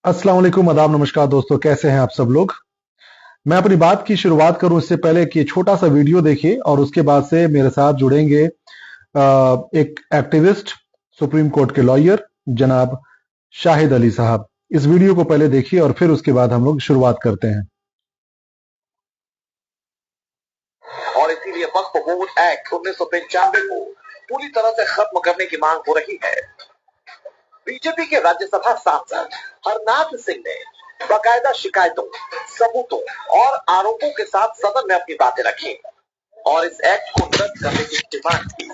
अस्सलाम वालेकुम, आदाब, नमस्कार दोस्तों, कैसे हैं आप सब लोग। मैं अपनी बात की शुरुआत करूं इससे पहले कि छोटा सा वीडियो देखिए और उसके बाद से मेरे साथ जुड़ेंगे एक एक्टिविस्ट, सुप्रीम कोर्ट के लॉयर जनाब शाहिद अली साहब। इस वीडियो को पहले देखिए और फिर उसके बाद हम लोग शुरुआत करते हैं। और इसीलिए वक्फ बोर्ड एक्ट 1995 को पूरी तरह से खत्म करने की मांग हो रही है। बीजेपी के राज्यसभा सांसद हरनाथ सिंह ने बाकायदा शिकायतों, सबूतों और आरोपों के साथ सदन में अपनी बातें रखी और इस एक्ट को रद्द करने की मांग की।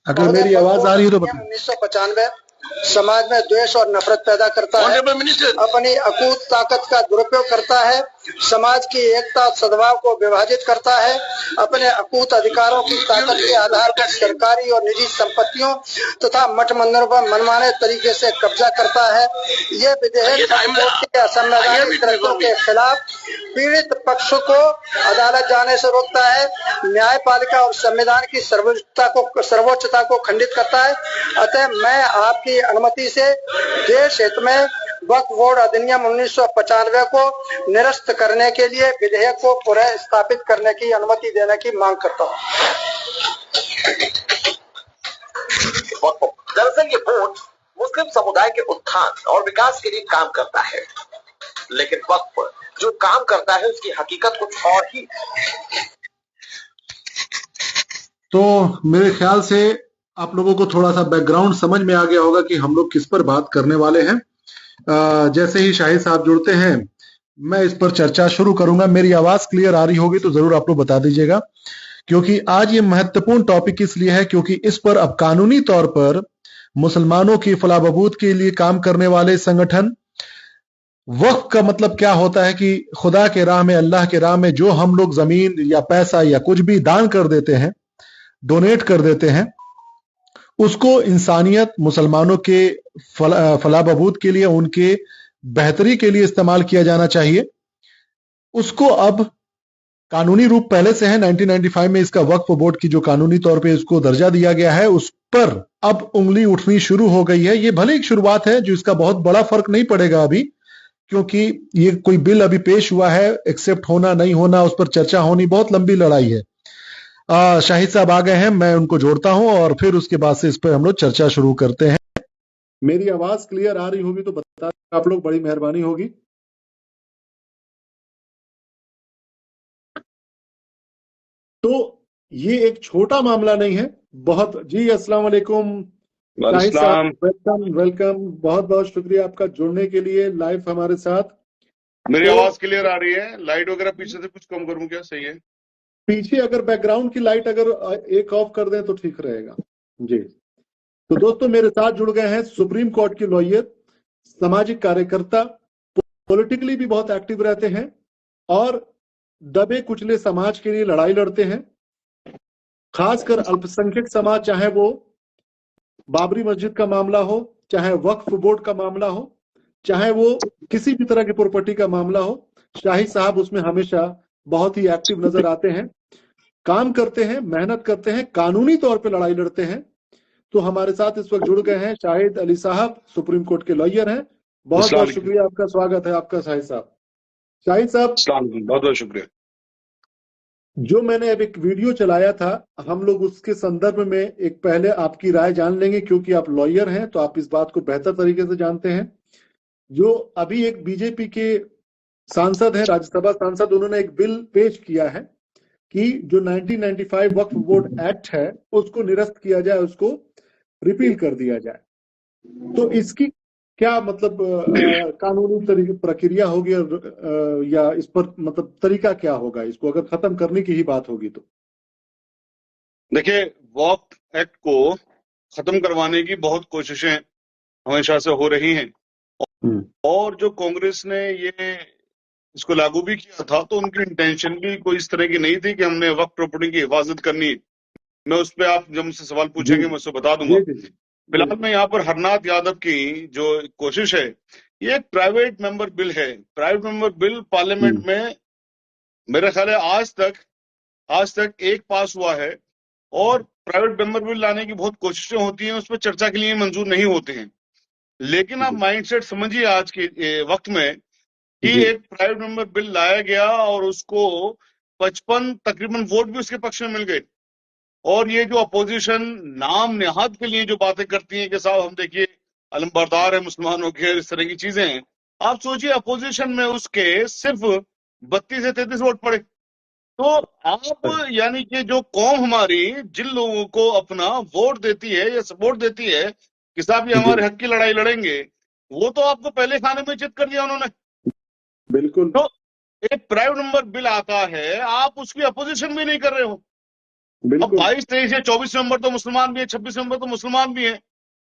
अगर मेरी आवाज आ रही है तो बताइए। 1995 समाज में द्वेष और नफरत पैदा करता है, अपनी अकूत ताकत का दुरुपयोग करता है, समाज की एकता सद्भाव को विभाजित करता है, अपने अकूत अधिकारों की ताकत के आधार पर सरकारी और निजी संपत्तियों तथा मठ मंदिरों पर मनमाने तरीके से कब्जा करता है। ये विधेयक असंवैधानिक कृत्यों के खिलाफ पीड़ित पक्ष को अदालत जाने से रोकता है, न्यायपालिका और संविधान की सर्वोच्चता को खंडित करता है। अतः मैं आपकी अनुमति से देश हित में वक्फ बोर्ड अधिनियम 1995 को निरस्त करने के लिए विधेयक को पुनः स्थापित करने की अनुमति देने की मांग करता हूँ। दरअसल ये बोर्ड मुस्लिम समुदाय के उत्थान और विकास के लिए काम करता है, लेकिन वक्फ जो काम करता है उसकी हकीकत कुछ और ही है। तो मेरे ख्याल से आप लोगों को थोड़ा सा बैकग्राउंड समझ में आ गया होगा कि हम लोग किस पर बात करने वाले हैं। जैसे ही शाहिद साहब जुड़ते हैं मैं इस पर चर्चा शुरू करूंगा। मेरी आवाज क्लियर आ रही होगी तो जरूर आप लोग बता दीजिएगा, क्योंकि आज ये महत्वपूर्ण टॉपिक इसलिए है क्योंकि इस पर अब कानूनी तौर पर मुसलमानों की फलाह बहबूद के लिए काम करने वाले संगठन, वक्फ का मतलब क्या होता है कि खुदा के राह में, अल्लाह के राह में जो हम लोग जमीन या पैसा या कुछ भी दान कर देते हैं, डोनेट कर देते हैं, उसको इंसानियत, मुसलमानों के फलाह बहबूद के लिए, उनके बेहतरी के लिए इस्तेमाल किया जाना चाहिए। उसको अब कानूनी रूप पहले से है, 1995 में इसका वक्फ बोर्ड की जो कानूनी तौर पे इसको दर्जा दिया गया है, उस पर अब उंगली उठनी शुरू हो गई है। ये भले एक शुरुआत है, जो इसका बहुत बड़ा फर्क नहीं पड़ेगा अभी, क्योंकि ये कोई बिल अभी पेश हुआ है, एक्सेप्ट होना नहीं होना उस पर चर्चा होनी बहुत लंबी लड़ाई है। शाहिद साहब आ गए हैं, मैं उनको जोड़ता हूं और फिर उसके बाद से इस पर हम लोग चर्चा शुरू करते हैं। मेरी आवाज क्लियर आ रही होगी तो बता आप लोग, बड़ी मेहरबानी होगी। तो ये एक छोटा मामला नहीं है, बहुत जी। अस्सलाम वालेकुम शाहिद साहब, वेलकम वेलकम, बहुत बहुत शुक्रिया आपका जुड़ने के लिए लाइव हमारे साथ। मेरी आवाज क्लियर आ रही है? लाइट वगैरह पीछे से कुछ कम करूं क्या? सही है? पीछे अगर बैकग्राउंड की लाइट अगर एक ऑफ कर दें तो ठीक रहेगा जी। तो दोस्तों मेरे साथ जुड़ गए हैं सुप्रीम कोर्ट के लॉयर, सामाजिक कार्यकर्ता, पॉलिटिकली भी बहुत एक्टिव रहते हैं और दबे कुचले समाज के लिए लड़ाई लड़ते हैं, खासकर अल्पसंख्यक समाज, चाहे वो बाबरी मस्जिद का मामला हो, चाहे वक्फ बोर्ड का मामला हो, चाहे वो किसी भी तरह की प्रॉपर्टी का मामला हो। शाहिद साहब उसमें हमेशा बहुत ही एक्टिव नजर आते हैं, काम करते हैं, मेहनत करते हैं, कानूनी तौर पे लड़ाई लड़ते हैं। तो हमारे साथ इस वक्त जुड़ गए हैं शाहिद अली साहब, सुप्रीम कोर्ट के लॉयर हैं। बहुत बहुत शुक्रिया, आपका स्वागत है आपका शाहिद साहब। शाहिद साहब बहुत बहुत शुक्रिया। जो मैंने अब एक वीडियो चलाया था, हम लोग उसके संदर्भ में एक पहले आपकी राय जान लेंगे, क्योंकि आप लॉयर हैं तो आप इस बात को बेहतर तरीके से जानते हैं। जो अभी एक बीजेपी के सांसद हैं, राज्यसभा सांसद, उन्होंने एक बिल पेश किया है कि जो 1995 वक्फ बोर्ड एक्ट है उसको निरस्त किया जाए, उसको रिपील कर दिया जाए। तो इसकी क्या मतलब कानूनी प्रक्रिया होगी या इस पर मतलब तरीका क्या होगा, इसको अगर खत्म करने की ही बात होगी तो? देखिए, वक्फ एक्ट को खत्म करवाने की बहुत कोशिशें हमेशा से हो रही हैं और जो कांग्रेस ने ये इसको लागू भी किया था तो उनकी इंटेंशन भी कोई इस तरह की नहीं थी कि हमने वक्फ प्रॉपर्टी की हिफाजत करनी है। मैं उस पर, आप जब मुझसे सवाल पूछेंगे मैं उसको बता दूंगा। फिलहाल में यहाँ पर हरनाथ यादव की जो कोशिश है, ये एक प्राइवेट मेंबर बिल है। प्राइवेट मेंबर बिल पार्लियामेंट में मेरा ख्याल है आज तक एक पास हुआ है और प्राइवेट मेंबर बिल लाने की बहुत कोशिशें होती हैं, उस पर चर्चा के लिए मंजूर नहीं होते हैं। लेकिन आप माइंडसेट समझिए आज के वक्त में कि जी एक प्राइवेट मेंबर बिल लाया गया और उसको 55 तकरीबन वोट भी उसके पक्ष में मिल गए। और ये जो अपोजिशन नाम नेहाद के लिए जो बातें करती है कि साहब हम देखिए अलमबरदार है मुसलमानों के, इस तरह की चीजें हैं। आप सोचिए अपोजिशन में उसके सिर्फ 32 से 33 वोट पड़े। तो आप यानी कि जो कौम हमारी जिन लोगों को अपना वोट देती है या सपोर्ट देती है कि साहब ये जी हमारे हक की लड़ाई लड़ेंगे, वो तो आपको पहले खाने में चित कर दिया उन्होंने। बिल्कुल तो एक प्राइवेट नंबर बिल आता है, आप उसकी अपोजिशन भी नहीं कर रहे हो। अब बिल्कुल 22, 23 या 24 नंबर तो मुसलमान भी है, 26 नंबर तो मुसलमान भी है,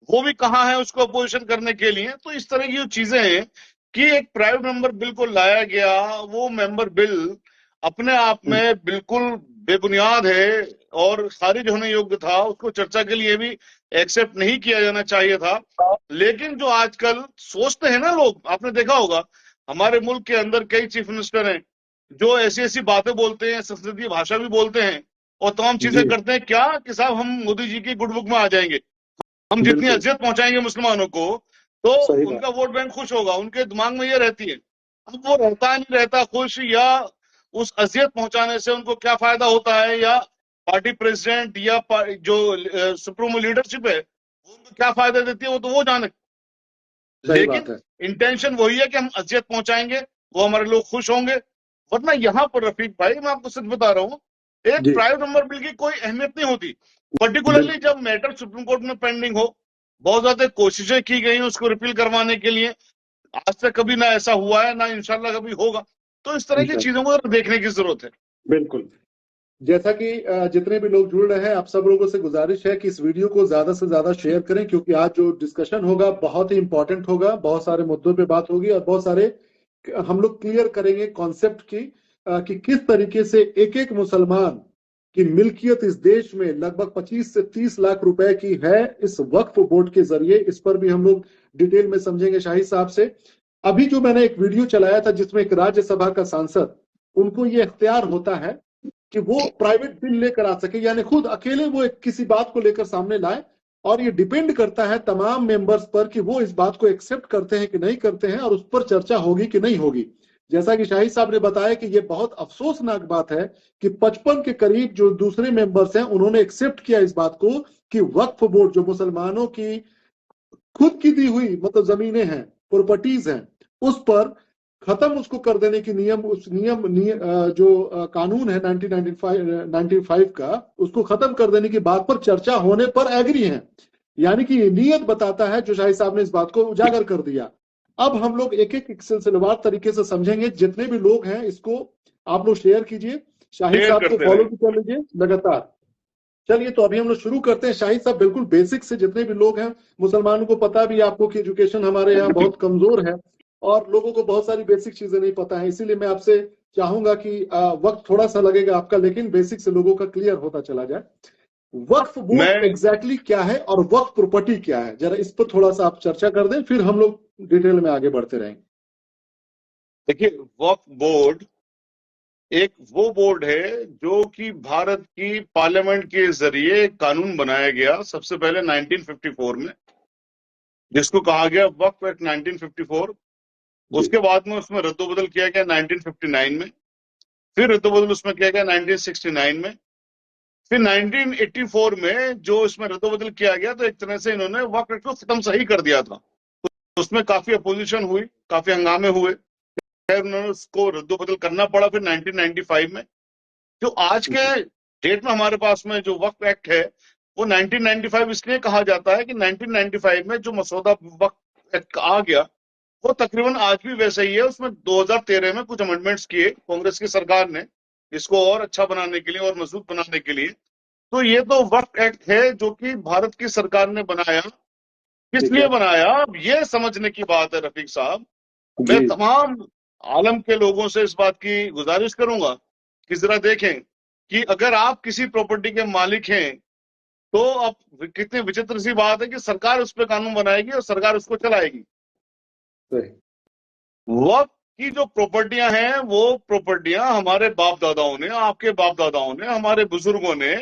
वो भी कहाँ है उसको अपोजिशन करने के लिए। तो इस तरह की जो चीजें हैं कि एक प्राइवेट मेंबर बिल को लाया गया, वो मेंबर बिल अपने आप में बिल्कुल बेबुनियाद है और खारिज होने योग्य था, उसको चर्चा के लिए भी एक्सेप्ट नहीं किया जाना चाहिए था। लेकिन जो आजकल सोचते हैं ना लोग, आपने देखा होगा हमारे मुल्क के अंदर कई चीफ मिनिस्टर हैं जो ऐसी ऐसी बातें बोलते हैं, संसदीय भाषा भी बोलते हैं और तमाम चीजें जी करते हैं क्या कि साहब हम मोदी जी की गुड बुक में आ जाएंगे, हम जितनी बिल्कुल अजियत पहुंचाएंगे मुसलमानों को तो सही बात उनका वोट बैंक खुश होगा। उनके दिमाग में ये रहती है। अब वो रहता नहीं रहता खुश, या उस अजियत पहुंचाने से उनको क्या फायदा होता है, या पार्टी प्रेसिडेंट या जो सुप्रीमो लीडरशिप है वो उनको क्या फायदा देती है, वो तो वो जाने। सही लेकिन बात है इंटेंशन वही है कि हम अजियत पहुंचाएंगे, वो हमारे लोग खुश होंगे। वरना यहां पर रफीक भाई मैं आपको सच बता रहा हूं, एक जी प्राइवेट नंबर बिल की कोई अहमियत नहीं होती, पर्टिकुलरली बिल्कुल जब मैटर सुप्रीम कोर्ट में पेंडिंग हो। बहुत ज्यादा कोशिशें की गई उसको रिपील करवाने के लिए, आज तक कभी ना ऐसा हुआ है, ना इंशाल्लाह कभी होगा। तो इस तरह की इंशाल्लाह चीजों को देखने की जरूरत है। बिल्कुल। जैसा कि जितने भी लोग जुड़ रहे हैं, आप सब लोगों से गुजारिश है कि इस वीडियो को ज्यादा से ज्यादा शेयर करें, क्योंकि आज जो डिस्कशन होगा बहुत ही इंपॉर्टेंट होगा, बहुत सारे मुद्दों पे बात होगी और बहुत सारे हम लोग क्लियर करेंगे कॉन्सेप्ट की कि किस तरीके से एक एक मुसलमान की मिल्कियत इस देश में लगभग 25 से 30 लाख रुपए की है इस वक्फ बोर्ड के जरिए। इस पर भी हम लोग डिटेल में समझेंगे शाहिद साहब से। अभी जो मैंने एक वीडियो चलाया था जिसमें एक राज्यसभा का सांसद, उनको ये इख्तियार होता है कि वो प्राइवेट बिल लेकर आ सके, यानी खुद अकेले वो एक किसी बात को लेकर सामने लाए। और ये डिपेंड करता है तमाम मेंबर्स पर कि वो इस बात को एक्सेप्ट करते हैं कि नहीं करते हैं और उस पर चर्चा होगी कि नहीं होगी। जैसा कि शाहिद साहब ने बताया कि ये बहुत अफसोसनाक बात है कि 55 के करीब जो दूसरे मेंबर्स हैं उन्होंने एक्सेप्ट किया इस बात को कि वक्फ बोर्ड जो मुसलमानों की खुद की दी हुई मतलब जमीनें हैं, प्रॉपर्टीज हैं, उस पर खत्म उसको कर देने की जो कानून है 1995 का, उसको खत्म कर देने की बात पर चर्चा होने पर एग्री हैं। यानी कि ये नीयत बताता है, जो शाहिद साहब ने इस बात को उजागर कर दिया। अब हम लोग एक एक सिलसिलेवार तरीके से समझेंगे। जितने भी लोग हैं इसको आप लोग शेयर कीजिए, शाहिद शेयर साहब को करते फॉलो रहे। भी कर लीजिए लगातार। चलिए तो अभी हम लोग शुरू करते हैं। शाहिद साहब बिल्कुल बेसिक से, जितने भी लोग हैं मुसलमानों को पता भी है आपको कि एजुकेशन हमारे यहाँ बहुत कमजोर है और लोगों को बहुत सारी बेसिक चीजें नहीं पता है, इसीलिए मैं आपसे चाहूंगा कि वक्त थोड़ा सा लगेगा आपका, लेकिन बेसिक से लोगों का क्लियर होता चला जाए। वक्फ बोर्ड मैं एग्जैक्टली क्या है और वक्फ प्रॉपर्टी क्या है, जरा इस पर थोड़ा सा आप चर्चा कर दें, फिर हम लोग डिटेल में आगे बढ़ते रहेंगे। देखिए, वक्फ बोर्ड एक वो बोर्ड है जो कि भारत की पार्लियामेंट के जरिए कानून बनाया गया सबसे पहले 1954 में, जिसको कहा गया वक्फ एक्ट 1954। उसके बाद में उसमें रद्दोबदल किया गया 1959 में, फिर रद्दोबदल उसमें किया गया 1969 में, फिर 1984 में जो इसमें रद्दोबदल किया गया तो एक तरह से इन्होंने वक्फ एक्ट को खत्म सही कर दिया था। तो उसमें काफी अपोजिशन हुई, काफी हंगामे हुए, फिर उन्होंने उसको रद्दोबदल करना पड़ा। फिर 1995 में जो आज के डेट में हमारे पास में जो वक्फ एक्ट है वो 1995 इसलिए कहा जाता है कि 1995 में जो मसौदा वक्फ एक्ट आ गया वो तकरीबन आज भी वैसा ही है। उसमें 2013 में कुछ अमेंडमेंट्स किए कांग्रेस की सरकार ने इसको और अच्छा बनाने के लिए और मजबूत बनाने के लिए। तो ये तो वक्फ एक्ट है जो कि भारत की सरकार ने बनाया। किस लिए बनाया, अब ये समझने की बात है रफीक साहब। मैं तमाम आलम के लोगों से इस बात की गुजारिश करूंगा कि जरा देखें कि अगर आप किसी प्रॉपर्टी के मालिक हैं तो अब कितनी विचित्र सी बात है कि सरकार उस पर कानून बनाएगी और सरकार उसको चलाएगी। वक्त की जो प्रॉपर्टियां हैं वो प्रॉपर्टियां हमारे बाप दादाओं ने, आपके बाप दादाओं ने, हमारे बुजुर्गों ने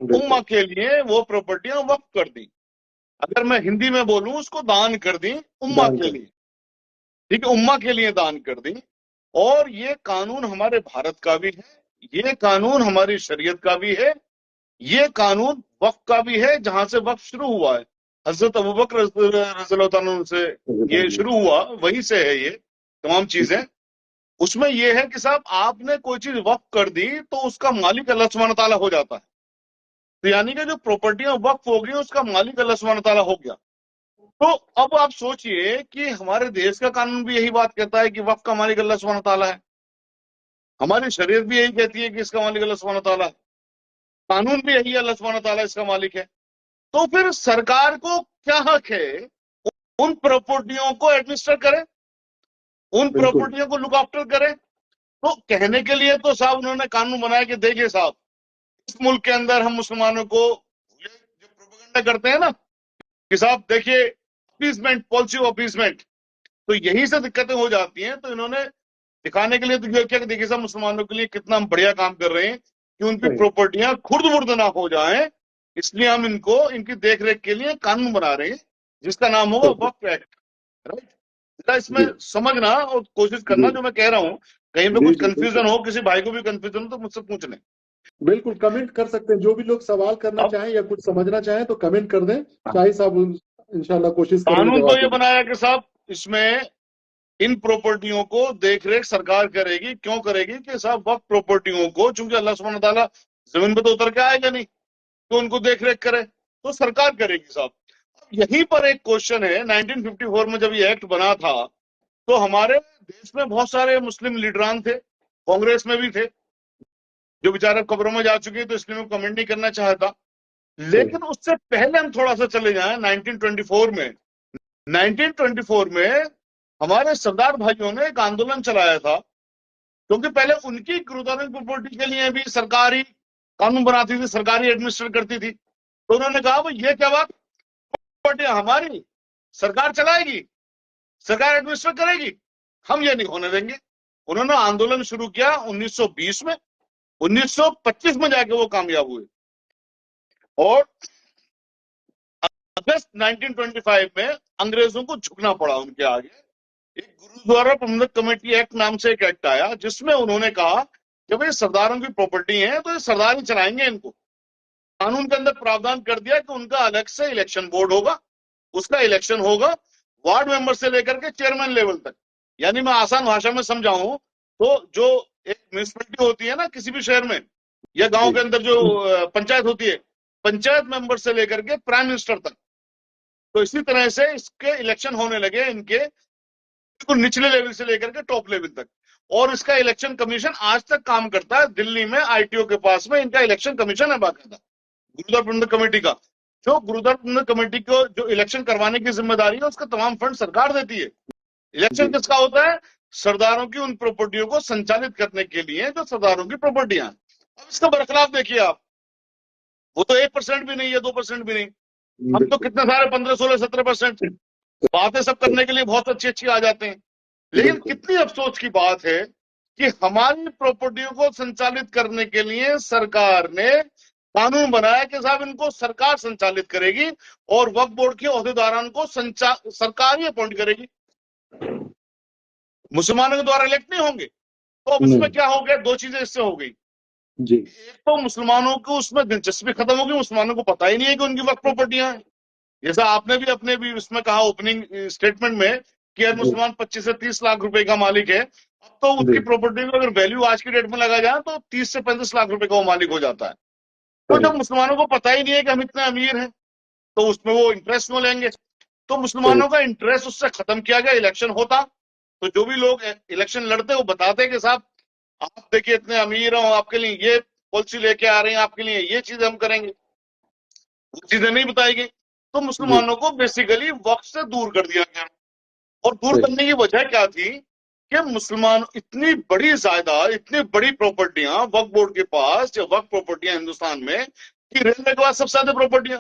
उम्मा के लिए वो प्रॉपर्टियां वक्त कर दी। अगर मैं हिंदी में बोलूं, उसको दान कर दी उम्मा के लिए, ठीक है, उम्मा के लिए दान कर दी। और ये कानून हमारे भारत का भी है, ये कानून हमारी शरीयत का भी है, ये कानून वक्फ का भी है, जहां से वक्फ शुरू हुआ है, हजरत अबू बकर रज़ियल्लाहु अन्हु से ये शुरू हुआ, वहीं से है ये तमाम चीजें। उसमें ये है कि साहब आपने कोई चीज वक्फ कर दी तो उसका मालिक अल्लाह सुब्हानहू तआला हो जाता है। तो यानी कि जो प्रॉपर्टियां वक्फ हो गई उसका मालिक अल्लाह सुब्हानहू तआला हो गया। तो अब आप सोचिए कि हमारे देश का कानून भी यही बात कहता है कि वक्फ का मालिक अल्लाह सुब्हानहू तआला है, हमारी शरीयत भी यही कहती है कि इसका मालिक अल्लाह सुब्हानहू तआला है, कानून भी यही अल्लाह सुब्हानहू तआला इसका मालिक है। तो फिर सरकार को क्या हक है उन प्रॉपर्टियों को एडमिनिस्टर करे, उन प्रॉपर्टियों को लुक आफ्टर करे? तो कहने के लिए तो साहब उन्होंने कानून बनाया कि देखिए साहब, इस मुल्क के अंदर हम मुसलमानों को ये जो प्रोपेगेंडा करते हैं ना कि साहब देखिए अपीसमेंट, पॉलिसी ऑफ अपीसमेंट, तो यही से दिक्कतें हो जाती हैं। तो इन्होंने दिखाने के लिए तो क्या कि देखिए साहब मुसलमानों के लिए कितना हम बढ़िया काम कर रहे हैं कि उनकी प्रॉपर्टियां खुर्द बुर्द ना हो जाएं, इसलिए हम इनको इनकी देखरेख के लिए कानून बना रहे हैं जिसका नाम होगा वक्फ एक्ट। राइट, जरा इसमें समझना और कोशिश करना जो मैं कह रहा हूं, कहीं पे कुछ कंफ्यूजन हो, किसी भाई को भी कंफ्यूजन हो तो मुझसे पूछ लें। बिल्कुल कमेंट कर सकते हैं, जो भी लोग सवाल करना चाहें या कुछ समझना चाहें तो कमेंट कर दें, शाही साहब इंशाल्लाह कोशिश करेंगे कानून जवाब तो ये देने की। बनाया कि साहब इसमें इन प्रॉपर्टियों को देखरेख सरकार करेगी। क्यों करेगी? कि साहब वक्त प्रॉपर्टियों को, चूंकि अल्लाह सुब्हानहू तआला जमीन पे तो उतर के आएगा नहीं, तो उनको देखरेख करे तो सरकार करेगी साहब। यहीं पर एक क्वेश्चन है, 1954 में जब ये एक्ट बना था तो हमारे देश में बहुत सारे मुस्लिम लीडरान थे, कांग्रेस में भी थे, जो बेचारे कब्रों में जा चुके हैं, तो इसलिए मैं कमेंट नहीं करना चाहता। लेकिन उससे पहले हम थोड़ा सा चले जाएं 1924 में। 1924 में हमारे सरदार भाइयों ने एक आंदोलन चलाया था, क्योंकि पहले उनकी गुरुद्वारा प्रॉपर्टी के लिए भी सरकारी कानून बनाती थी, सरकारी एडमिनिस्ट्रेट करती थी। तो उन्होंने कहा भाई ये क्या बात, प्रॉपर्टी हमारी, सरकार चलाएगी, सरकार एडमिनिस्ट्रेट करेगी, हम ये नहीं होने देंगे। उन्होंने आंदोलन शुरू किया 1920 में, 1925 में जाके वो कामयाब हुए। और अगस्त 1925 में अंग्रेजों को झुकना पड़ा उनके आगे। एक गुरुद्वारा प्रबंधक कमेटी एक्ट नाम से एक एक्ट आया, जिसमें उन्होंने कहा कि भाई सरदारों की प्रॉपर्टी है तो ये सरदार ही चलाएंगे इनको। कानून के अंदर प्रावधान कर दिया कि उनका अलग से इलेक्शन बोर्ड होगा, उसका इलेक्शन होगा वार्ड मेंबर से लेकर के चेयरमैन लेवल तक। यानी मैं आसान भाषा में समझाऊं तो जो एक म्यूनिसिपैलिटी होती है ना किसी भी शहर में या गांव के अंदर, जो पंचायत होती है, पंचायत मेंबर से लेकर के प्राइम मिनिस्टर तक, तो इसी तरह से इसके इलेक्शन होने लगे इनके बिल्कुल निचले लेवल से लेकर के टॉप लेवल तक। और इसका इलेक्शन कमीशन आज तक काम करता है दिल्ली में, आईटीओ के पास में इनका इलेक्शन कमीशन है बाकायदा, गुरुद्वारा प्रबंधक कमेटी का। जो गुरुद्वारा प्रबंधक कमेटी को जो इलेक्शन करवाने की जिम्मेदारी है उसका तमाम फंड सरकार देती है। इलेक्शन किसका होता है? सरदारों की उन प्रॉपर्टियों को संचालित करने के लिए जो सरदारों की प्रॉपर्टियां। अब इसका बरखलाफ देखिए आप, वो तो 1% भी नहीं है, 2% भी नहीं, हम तो कितने सारे 15, 16, 17% बातें सब करने के लिए बहुत अच्छी अच्छी आ जाते हैं। लेकिन कितनी अफसोस की बात है कि हमारी प्रॉपर्टियों को संचालित करने के लिए सरकार ने कानून बनाया कि साहब इनको सरकार संचालित करेगी और वक्फ बोर्ड के ओहदेदारान को सरकार ही अपॉइंट करेगी, मुसलमानों के द्वारा इलेक्ट नहीं होंगे। तो अब इसमें क्या हो गया, दो चीजें इससे हो गई जी। एक तो मुसलमानों को उसमें दिलचस्पी खत्म होगी, मुसलमानों को पता ही नहीं है कि उनकी वक्फ प्रॉपर्टियां हैं। जैसा आपने भी अपने भी उसमें कहा ओपनिंग स्टेटमेंट में कि हर मुसलमान 25 से 30 लाख रुपए का मालिक है। अब तो उसकी प्रॉपर्टी को अगर वैल्यू आज की डेट में लगा जाए तो 30 से 35 लाख रुपए का वो मालिक हो जाता है। तो जब मुसलमानों को पता ही नहीं है कि हम इतने अमीर हैं तो उसमें वो इंटरेस्ट में लेंगे। तो मुसलमानों का इंटरेस्ट उससे खत्म किया गया। इलेक्शन होता तो जो भी लोग इलेक्शन लड़ते वो बताते कि साहब आप देखिए इतने अमीर हो, आपके लिए ये पॉलिसी लेके आ रहे हैं, आपके लिए ये चीजें हम करेंगे, वो चीजें नहीं बताई गई। तो मुसलमानों को बेसिकली वक्फ से दूर कर दिया गया। और दूर करने की वजह क्या थी कि मुसलमान इतनी बड़ी जायदाद, इतनी बड़ी प्रॉपर्टियां वक्फ बोर्ड के पास, जो वक्फ प्रॉपर्टियां हिंदुस्तान में कि रेलवे के बाद सबसे ज्यादा प्रॉपर्टियां,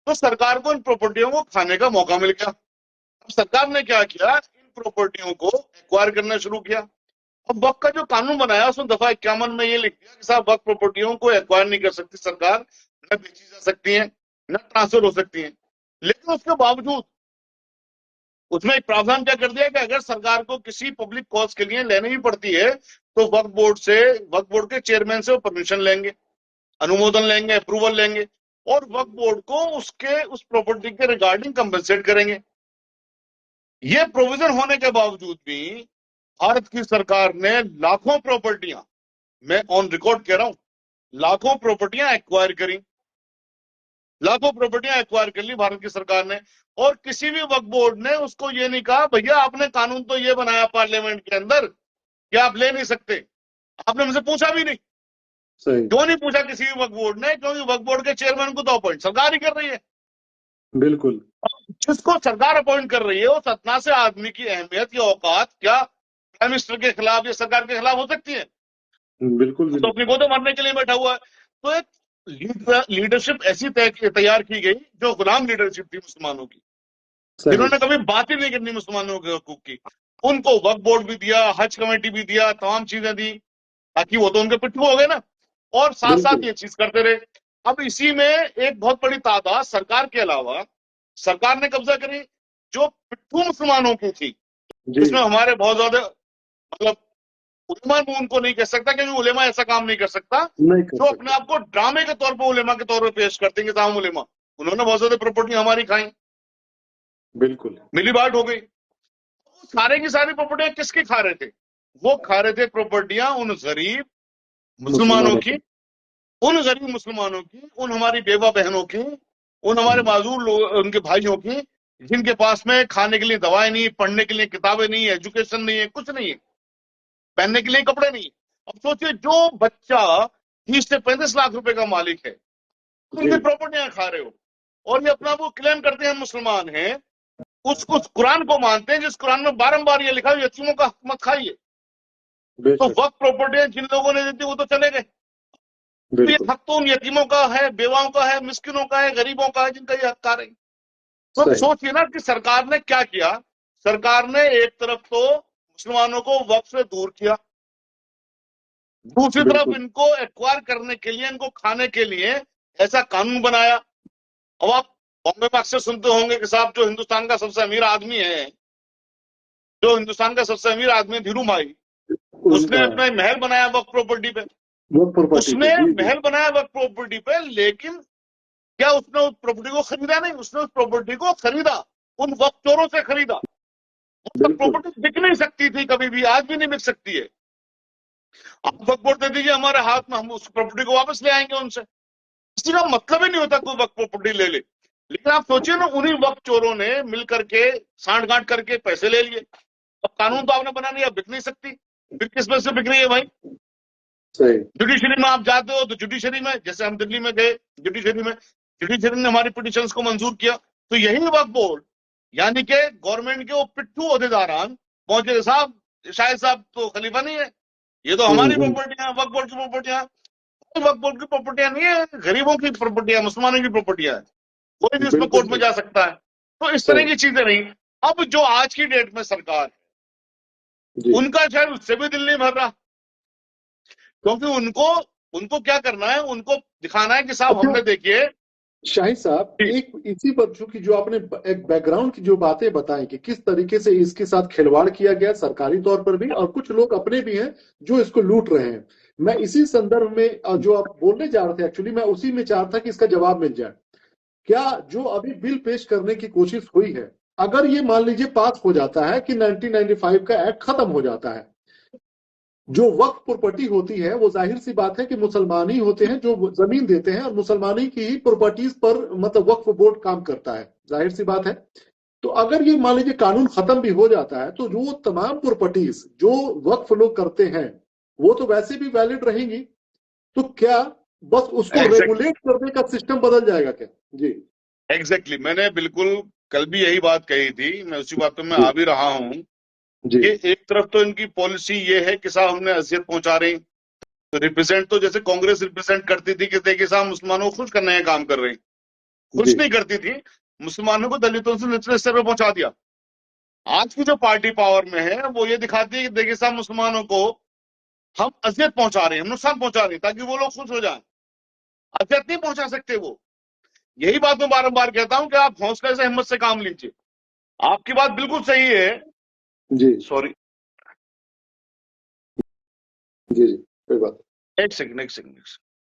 तो सरकार को इन प्रॉपर्टियों को खाने का मौका मिल गया। अब सरकार ने क्या किया, इन प्रॉपर्टियों को एक्वायर करना शुरू किया। अब वक्फ का जो कानून बनाया उसमें दफा 51 में ये लिख दिया कि साहब वक्फ प्रॉपर्टियों को एक्वायर नहीं कर सकती सरकार, न बेची जा सकती है, न ट्रांसफर हो सकती है। लेकिन उसके बावजूद उसमें एक प्रावधान क्या कर दिया कि अगर सरकार को किसी पब्लिक कॉज के लिए लेनी ही पड़ती है तो वक्फ बोर्ड के चेयरमैन से वो परमिशन लेंगे, अनुमोदन लेंगे, अप्रूवल लेंगे और वक्फ बोर्ड को उस प्रॉपर्टी के रिगार्डिंग कंपनसेट करेंगे। ये प्रोविजन होने के बावजूद भी भारत की सरकार ने लाखों प्रॉपर्टियां, मैं ऑन रिकॉर्ड कह रहा हूं, लाखों प्रॉपर्टियां एक्वायर करी, लाखों प्रॉपर्टियां एक्वायर कर ली भारत की सरकार ने। और किसी भी वक्फ बोर्ड ने उसको ये नहीं कहा भैया आपने कानून तो ये बनाया पार्लियामेंट के अंदर कि आप ले नहीं सकते, आपने मुझसे पूछा भी नहीं। सही, क्यों नहीं पूछा किसी भी वक्फ बोर्ड ने? क्योंकि वक्फ बोर्ड के चेयरमैन को तो अपॉइंट सरकार ही कर रही है। बिल्कुल, जिसको सरकार अपॉइंट कर रही है उस सतना से आदमी की अहमियत या औकात क्या प्राइम मिनिस्टर के खिलाफ या सरकार के खिलाफ हो सकती है? बिल्कुल भी तो नहीं। अपनी को तो मरने के लिए बैठा हुआ है। तो एक लीडरशिप ऐसी तैयार की गई जो गुलाम लीडरशिप थी मुसलमानों की, सही, जिन्होंने कभी बात ही नहीं करनी मुसलमानों के हकूक की। उनको वक्फ बोर्ड भी दिया, हज कमेटी भी दिया, तमाम चीजें दी, ताकि वो तो उनके पिट्ठू हो गए ना, और साथ साथ बिल्कुल, ये चीज करते रहे। अब इसी में एक बहुत बड़ी तादाद सरकार के अलावा सरकार ने कब्जा करी जो पिट्ठू मुसलमानों की थी। जी, इसमें हमारे बहुत ज्यादा मतलब उलेमा भी उनको नहीं कह सकता क्योंकि उलेमा ऐसा काम नहीं कर सकता नहीं कर जो अपने सकते, आप को ड्रामे के तौर पर उलेमा के तौर पर पेश करते हैं कि ताम उलेमा। उन्होंने बहुत ज्यादा प्रॉपर्टी हमारी खाई, बिल्कुल, मिली बांट हो गई। सारे की सारी प्रॉपर्टियां किसकी खा रहे थे? वो खा रहे थे प्रॉपर्टियां उन गरीब मुसलमानों मुसलमानों की, को, उन गरीब मुसलमानों की, उन हमारी बेवा बहनों की, उन हमारे माजूर लोग, उनके भाइयों की, जिनके पास में खाने के लिए दवाएं नहीं, पढ़ने के लिए किताबें नहीं, एजुकेशन नहीं है, कुछ नहीं है, पहनने के लिए कपड़े नहीं है। अब सोचिए जो बच्चा 30 से 35 लाख रुपए का मालिक है, जी, उनकी प्रॉपर्टियां खा रहे हो, और ये अपना वो क्लेम करते हैं मुसलमान हैं, उस कुरान को मानते हैं जिस कुरान में बारंबार ये लिखा है यतीमों का हक मत खाइए। तो बेशक, वक्त प्रॉपर्टियां जिन लोगों ने दी थी वो तो चले गए, तो ये बिल्कुल, हक तो उन यतीमों का है, बेवाओं का है, मिस्किनों का है, गरीबों का है, जिनका ये हकदार है। तो अब सही, सोचिए ना कि सरकार ने क्या किया। सरकार ने एक तरफ तो मुसलमानों को वक्फ से दूर किया, दूसरी तरफ बिल्कुल, इनको एक्वायर करने के लिए, इनको खाने के लिए ऐसा कानून बनाया। अब आप बॉम्बे में अक्सर सुनते होंगे कि साहब जो हिंदुस्तान का सबसे अमीर आदमी है, जो हिंदुस्तान का सबसे अमीर आदमी धीरू भाई, उसने उनका अपना महल बनाया वक्फ प्रॉपर्टी पे। वर्क प्रॉपर्टी पे, उसने जी, जी, महल बनाया वक्फ प्रॉपर्टी पे, लेकिन क्या उसने उस प्रॉपर्टी को खरीदा? नहीं, उसने उस प्रॉपर्टी को खरीदा, उन वक्त चोरों से खरीदा। मतलब बिल्कुल, प्रॉपर्टी बिक नहीं सकती थी कभी भी, आज भी नहीं बिक सकती है। आप वक्त बोर्ड दे दीजिए हमारे हाथ में, हम उस प्रॉपर्टी को वापस ले आएंगे उनसे। किसी का मतलब ही नहीं होता कोई वक्त प्रॉपर्टी ले ले। लेकिन आप सोचिए ना, उन्हीं वक्त चोरों ने मिल करके सांठ गांठ करके पैसे ले लिए। अब कानून तो आपने बना लिया, बिक नहीं सकती, फिर किस वजह से बिक रही है भाई? सही, जुडिशरी में आप जाते हो तो जुडिशरी में, जैसे हम दिल्ली में गए जुडिशरी ने हमारी पिटिशंस को मंजूर किया, तो यही वक्फ बोर्ड यानी कि गवर्नमेंट के वो पिट्ठू अहदेदारान पहुंचे, साहब शायद साहब तो खलीफा नहीं है, ये तो हमारी प्रॉपर्टियां, वक्फ बोर्ड की प्रॉपर्टियां। वक्फ बोर्ड की प्रॉपर्टियां नहीं है, गरीबों की प्रॉपर्टियां, मुसलमानों की प्रॉपर्टियां है, कोई भी इसमें बिल्कुल कोर्ट में सही, जा सकता है। तो इस तरह सही, की चीजें रही। अब जो आज की डेट में सरकार है, जी, उनका शायद उससे भी दिल नहीं भर रहा, क्योंकि उनको उनको क्या करना है, उनको दिखाना है कि साहब अच्छा, हमने देखिए। शाहिद साहब, एक इसी पर चूंकि जो आपने एक बैकग्राउंड की जो बातें बताई कि किस तरीके से इसके साथ खिलवाड़ किया गया सरकारी तौर पर भी, और कुछ लोग अपने भी हैं जो इसको लूट रहे हैं, मैं इसी संदर्भ में जो आप बोलने जा रहे थे, एक्चुअली मैं उसी में चाह रहा था कि इसका जवाब मिल जाए। क्या जो अभी बिल पेश करने की कोशिश हुई है, अगर ये मान लीजिए पास हो जाता है कि 1995 का एक्ट खत्म हो जाता है, जो वक्फ प्रॉपर्टी होती है वो जाहिर सी बात है कि मुसलमान ही होते हैं जो जमीन देते हैं, और मुसलमानी की ही प्रॉपर्टीज पर मतलब वक्फ बोर्ड काम करता है, जाहिर सी बात है। तो अगर ये मान लीजिए कानून खत्म भी हो जाता है तो जो तमाम प्रॉपर्टीज जो वक्फ लोग करते हैं वो तो वैसे भी वैलिड रहेंगी, तो क्या बस उसको रेगुलेट करने का सिस्टम बदल जाएगा क्या? जी, एग्जैक्टली, मैंने बिल्कुल कल भी यही बात कही थी, मैं उसी बात पे मैं आ भी रहा हूं जी, कि एक तरफ तो इनकी पॉलिसी ये है कि साहब हमने अजियत पहुंचा रहे हैं, तो रिप्रेजेंट तो जैसे कांग्रेस रिप्रेजेंट करती थी कि देखिए साहब मुसलमानों को खुश करने का काम कर रहे हैं, जी, खुश नहीं करती थी, मुसलमानों को दलितों से निचले स्तर पर पहुंचा दिया। आज की जो पार्टी पावर में है वो ये दिखाती है कि देखिए साहब मुसलमानों को हम अजियत पहुंचा रहे हैं, हम नुकसान पहुंचा रहे हैं ताकि वो लोग खुश हो जाएं। अजियत नहीं पहुंचा सकते वो, यही बात मैं बारंबार कहता हूं कि आप हौसले से, हिम्मत से काम लीजिए। आपकी बात बिल्कुल सही है जी सॉरी, जी जी, कोई बात एक सेकंड।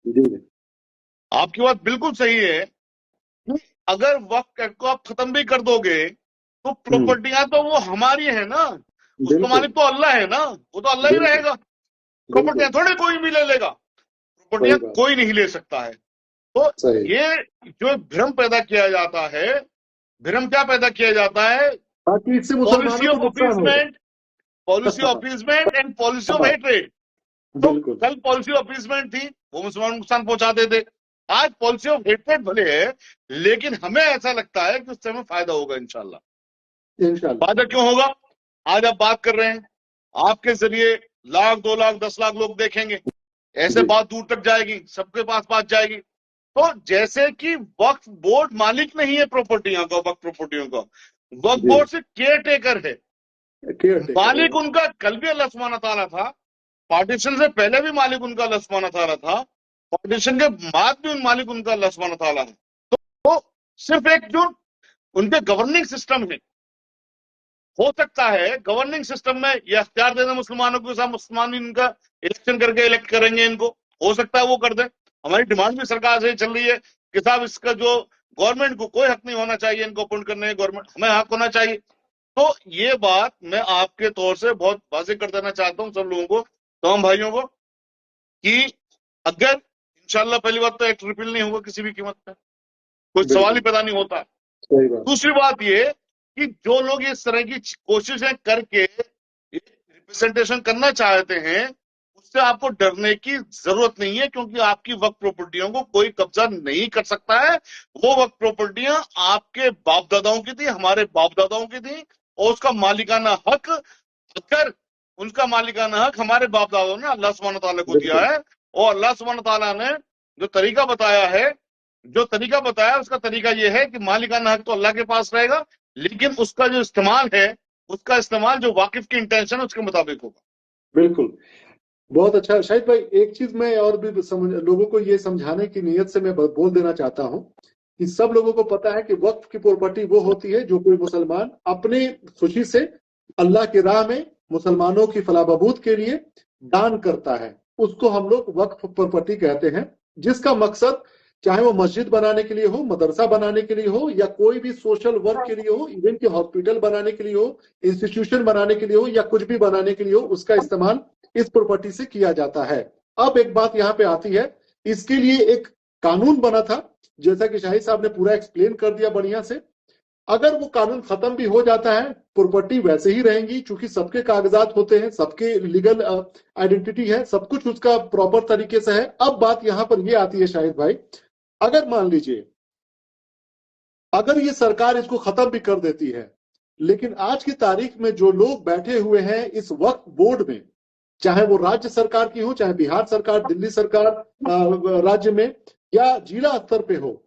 जी जी आपकी बात बिल्कुल सही है कि अगर वक्फ एक्ट को आप खत्म भी कर दोगे तो प्रॉपर्टियां तो वो हमारी है ना, उसका बिल्कुल मालिक तो अल्लाह है ना, वो तो अल्लाह ही बिल्कुल रहेगा। बिल्कुल प्रॉपर्टियां थोड़ी कोई भी ले लेगा, सही प्रॉपर्टियां बात, कोई नहीं ले सकता है। तो सही, ये जो भ्रम पैदा किया जाता है, भ्रम क्या पैदा किया जाता है? ताकि इससे पॉलिसी मुसलमानों को ऑफ नुकसान होगा। Appeasement, policy of appeasement and policy of हाँ, हेट्रेड। तो बिल्कुल कल पॉलिसी ऑफ अपीसमेंट थी, वो मुसलमान को नुकसान पहुंचाते थे। आज पॉलिसी ऑफ हेट्रेड भले है, लेकिन हमें ऐसा लगता है कि उससे हमें फायदा होगा इंशाल्लाह। इंशाल्लाह। फायदा क्यों होगा? आज आप बात कर रहे हैं, आपके जरिए 1,00,000, 2,00,000, 10,00,000 लोग देखेंगे, ऐसे जी बात दूर तक जाएगी, सबके पास बात जाएगी। तो जैसे कि वक्फ बोर्ड मालिक नहीं है प्रॉपर्टियों का, वक्फ प्रॉपर्टियों का, वक्फ जी, बोर्ड से केयर टेकर है। केयर टेकर है मालिक वो। उनका कल भी अल्लाह सुब्हानहू तआला था, पार्टीशन से पहले भी मालिक उनका अल्लाह सुब्हानहू तआला था, पार्टीशन के बाद भी मालिक उनका अल्लाह सुब्हानहू तआला है। तो सिर्फ एक जो उनके गवर्निंग सिस्टम है, हो सकता है गवर्निंग सिस्टम में ये अख्तियार दे दें मुसलमानों को, साथ मुसलमान भी इनका इलेक्शन करके इलेक्ट करेंगे इनको, हो सकता है वो कर दें। हमारी डिमांड भी सरकार से चल रही है कि साहब इसका जो गवर्नमेंट को कोई हक नहीं होना चाहिए इनको अपॉइंट करने का, गवर्नमेंट हमें हक होना चाहिए। तो ये बात मैं आपके तौर से बहुत वाज़ेह कर देना चाहता हूं सब लोगों को, तमाम भाइयों को, कि अगर इंशाल्लाह, पहली बात तो एक्ट रिपील नहीं होगा किसी भी कीमत पे, कोई सवाल ही बिल्कुल पैदा नहीं होता। सही बात, दूसरी बात ये कि जो लोग इस तरह की कोशिशें करके रिप्रेजेंटेशन करना चाहते हैं, उससे आपको डरने की जरूरत नहीं है, क्योंकि आपकी वक्त प्रॉपर्टियों को कोई कब्जा नहीं कर सकता है। वो वक्त प्रॉपर्टियां आपके बाप दादाओं की थी, हमारे बाप दादाओं की थी, और उसका मालिकाना हक, अगर उनका मालिकाना हक हमारे बाप दादाओं ने अल्लाह सुब्हानहू तआला को दिया बिल्कुल है, और अल्लाह सुब्हानहू तआला ने जो तरीका बताया है, उसका तरीका यह है कि मालिकाना हक तो अल्लाह के पास रहेगा, लेकिन उसका जो इस्तेमाल है, उसका इस्तेमाल जो वाकिफ की इंटेंशन है उसके मुताबिक होगा। बिल्कुल। बहुत अच्छा शाहिद भाई, एक चीज मैं और भी लोगों को ये समझाने की नीयत से मैं बोल देना चाहता हूँ कि सब लोगों को पता है कि वक्फ की प्रॉपर्टी वो होती है जो कोई मुसलमान अपने खुशी से अल्लाह की राह में मुसलमानों की फलाह बहबूद के लिए दान करता है, उसको हम लोग वक्फ प्रॉपर्टी कहते हैं, जिसका मकसद चाहे वो मस्जिद बनाने के लिए हो, मदरसा बनाने के लिए हो, या कोई भी सोशल वर्क के लिए हो, इवन कि हॉस्पिटल बनाने के लिए हो, इंस्टीट्यूशन बनाने के लिए हो, या कुछ भी बनाने के लिए हो, उसका इस्तेमाल इस प्रॉपर्टी से किया जाता है। अब एक बात यहाँ पे आती है, इसके लिए एक कानून बना था, जैसा कि शाहिद साहब ने पूरा एक्सप्लेन कर दिया बढ़िया से। अगर वो कानून खत्म भी हो जाता है, प्रॉपर्टी वैसे ही रहेंगी, क्योंकि सबके कागजात होते हैं, सबके लीगल आइडेंटिटी है, सब कुछ उसका प्रॉपर तरीके से है। अब बात यहाँ पर ये आती है शाहिद भाई, अगर मान लीजिए अगर ये सरकार इसको खत्म भी कर देती है, लेकिन आज की तारीख में जो लोग बैठे हुए हैं इस वक्फ बोर्ड में, चाहे वो राज्य सरकार की हो, चाहे बिहार सरकार, दिल्ली सरकार राज्य में, या जिला स्तर पे हो,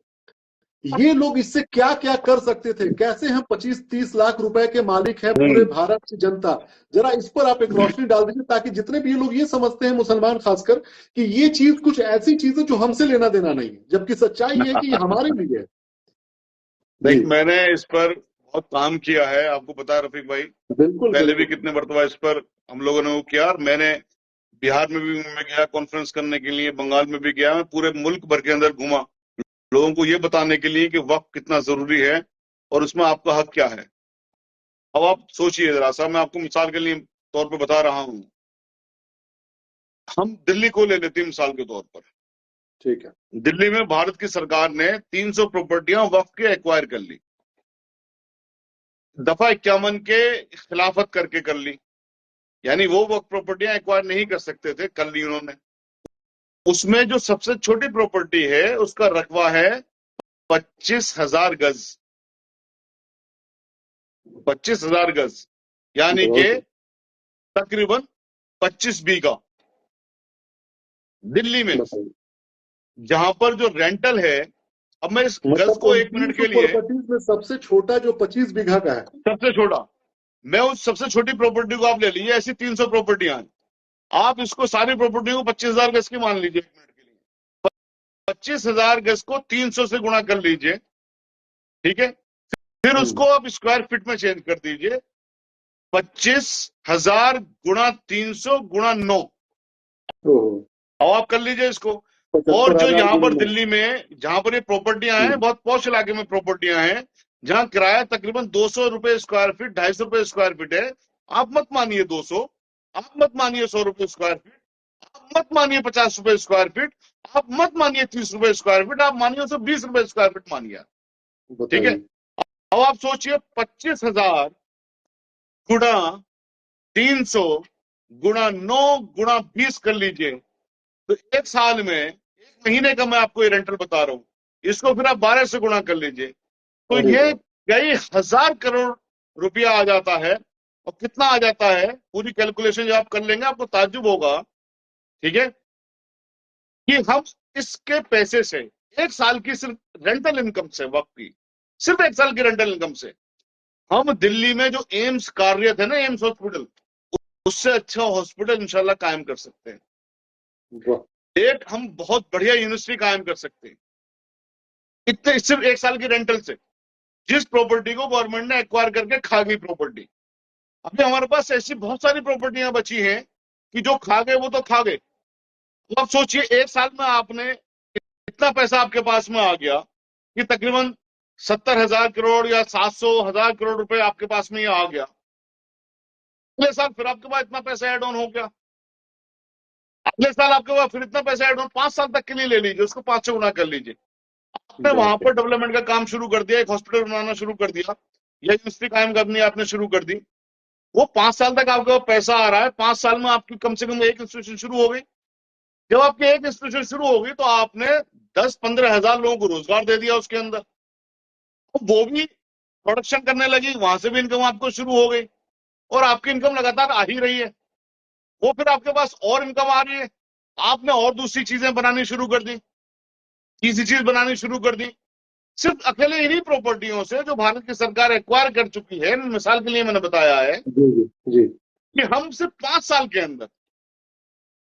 ये लोग इससे क्या क्या कर सकते थे, कैसे हम 25-30 लाख रुपए के मालिक हैं पूरे भारत की जनता। जरा इस पर आप एक रोशनी डाल दीजिए, ताकि जितने भी लोग ये समझते हैं, मुसलमान खासकर, कि ये चीज कुछ ऐसी चीज है जो हमसे लेना देना नहीं है, जबकि सच्चाई ये है कि ये हमारे लिए है। देख, मैंने इस पर बहुत काम किया है, आपको पता है रफीक भाई, बिल्कुल पहले भी बिल्कुल कितने मरतबा इस पर हम लोगों ने वो किया, और मैंने बिहार में भी मैं गया कॉन्फ्रेंस करने के लिए, बंगाल में भी गया, मैं पूरे मुल्क भर के अंदर घूमा, लोगों को ये बताने के लिए कि वक्त कितना जरूरी है और उसमें आपका हक क्या है। अब आप सोचिए जरा सा, मैं आपको मिसाल के लिए तौर पे बता रहा हूं, हम दिल्ली को ले लेते हैं मिसाल के तौर पर। ठीक है, दिल्ली में भारत की सरकार ने 300 प्रॉपर्टियां वक्फ के एक्वायर कर ली, दफा 51 के खिलाफत करके कर ली, यानी वो वक्फ प्रॉपर्टियां एक्वायर नहीं कर सकते थे, कर ली उन्होंने। उसमें जो सबसे छोटी प्रॉपर्टी है उसका रकबा है 25,000 गज, 25,000 गज, यानी कि तकरीबन 25 बीघा। दिल्ली में जहां पर जो रेंटल है, अब मैं इस गज को 1 मिनट के लिए, प्रॉपर्टीज में सबसे छोटा जो 25 बीघा का है, सबसे छोटा, मैं उस सबसे छोटी प्रॉपर्टी को आप ले लीजिए, ऐसी 300 प्रॉपर्टियां हैं, आप इसको सारी प्रॉपर्टी को 25,000 गज की मान लीजिए 1 मिनट के लिए, 25,000 गज को 300 से गुणा कर लीजिए, ठीक है। फिर उसको आप स्क्वायर फीट में चेंज कर दीजिए, 25,000 गुणा 300 गुणा 9, अब आप कर लीजिए इसको। और जो यहाँ पर दिल्ली में जहां पर ये प्रॉपर्टियां हैं, बहुत पॉश इलाके में प्रॉपर्टियां हैं, जहां किराया तकरीबन 200 रुपए स्क्वायर फीट, 250 रुपए स्क्वायर फीट है। आप मत मानिए 200, आप मत मानिए 100 रुपए स्क्वायर फीट, आप मत मानिए 50 रुपए स्क्वायर फीट, आप मत मानिए 30 रुपए स्क्वायर फीट, आप मानिए उसे 20 रुपए स्क्वायर फीट मानिए, ठीक है। अब आप सोचिए 25,000 गुणा 300 गुणा 9 गुणा 20 कर लीजिए, तो एक साल में, एक महीने का मैं आपको ये रेंटल बता रहा हूं, इसको फिर आप 12 से गुणा कर लीजिए, तो ये कई हजार करोड़ रुपया आ जाता है। और कितना आ जाता है, पूरी कैलकुलेशन जब आप कर लेंगे आपको ताज्जुब होगा, ठीक है, कि हम इसके पैसे से एक साल की सिर्फ रेंटल इनकम से, वक्त की सिर्फ एक साल की रेंटल इनकम से, हम दिल्ली में जो एम्स कार्यरत है ना, एम्स हॉस्पिटल, उससे अच्छा हॉस्पिटल इंशाल्लाह कायम कर सकते हैं। एक हम बहुत बढ़िया यूनिवर्सिटी कायम कर सकते हैं इतने, सिर्फ एक साल की रेंटल से। जिस प्रॉपर्टी को गवर्नमेंट ने एक्वायर करके खा गई प्रॉपर्टी, अभी हमारे पास ऐसी बहुत सारी प्रॉपर्टियां बची हैं कि जो खा गए वो तो खा गए। अब सोचिए एक साल में आपने इतना पैसा आपके पास में आ गया कि तकरीबन 70,000 करोड़ या 700,000 करोड़ रुपए आपके पास में ये आ गया। अगले साल फिर आपके पास इतना पैसा एड ऑन हो गया, अगले साल आपके पास फिर इतना पैसा एड ऑन, 5 साल तक के लिए ले लीजिए, उसको 5 से गुना कर लीजिए। आपने वहां पर डेवलपमेंट का काम शुरू कर दिया, एक हॉस्पिटल बनाना शुरू कर दिया, या यूनिवर्सिटी कायम करनी आपने शुरू कर दी, वो 5 साल तक आपके पास पैसा आ रहा है, 5 साल में आपकी कम से कम एक इंस्टीट्यूशन शुरू हो गई। जब आपकी एक इंस्टीट्यूशन शुरू हो गई तो आपने 10-15 हजार लोगों को रोजगार दे दिया उसके अंदर, वो भी प्रोडक्शन करने लगी, वहां से भी इनकम आपको शुरू हो गई, और आपकी इनकम लगातार आ ही रही है। वो फिर आपके पास और इनकम आ रही है, आपने और दूसरी चीजें बनानी शुरू कर दी, तीसरी चीज बनानी शुरू कर दी, सिर्फ अकेले इन्हीं प्रॉपर्टियों से जो भारत की सरकार एक्वायर कर चुकी है। मिसाल के लिए मैंने बताया है जी कि हम सिर्फ 5 साल के अंदर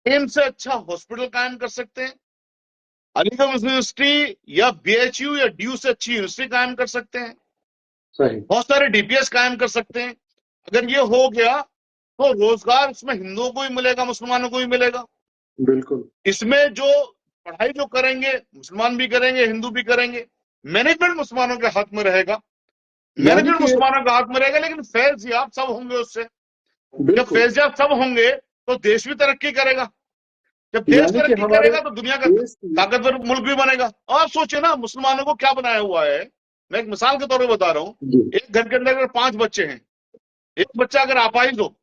एम्स से अच्छा हॉस्पिटल कायम कर सकते हैं, अलीगढ़ यूनिवर्सिटी या बीएचयू या डीयू से अच्छी यूनिवर्सिटी कायम कर सकते हैं, सही, बहुत सारे डीपीएस कायम कर सकते हैं। अगर ये हो गया तो रोजगार इसमें हिंदुओं को भी मिलेगा, मुसलमानों को भी मिलेगा। बिल्कुल। इसमें जो पढ़ाई जो करेंगे मुसलमान भी करेंगे, हिंदू भी करेंगे, मैनेजमेंट मुसलमानों के हाथ में रहेगा, मैनेजमेंट मुसलमानों के हाथ में रहेगा, लेकिन फैज़याब सब होंगे उससे। जब फैज़याब सब होंगे तो देश भी तरक्की करेगा, जब देश तरक्की करेगा तो दुनिया का ताकतवर मुल्क भी बनेगा। और आप सोचिए ना, मुसलमानों को क्या बनाया हुआ है, मैं एक मिसाल के तौर पर बता रहा हूं, एक घर के अंदर अगर 5 बच्चे हैं, एक बच्चा अगर अपाहिज हो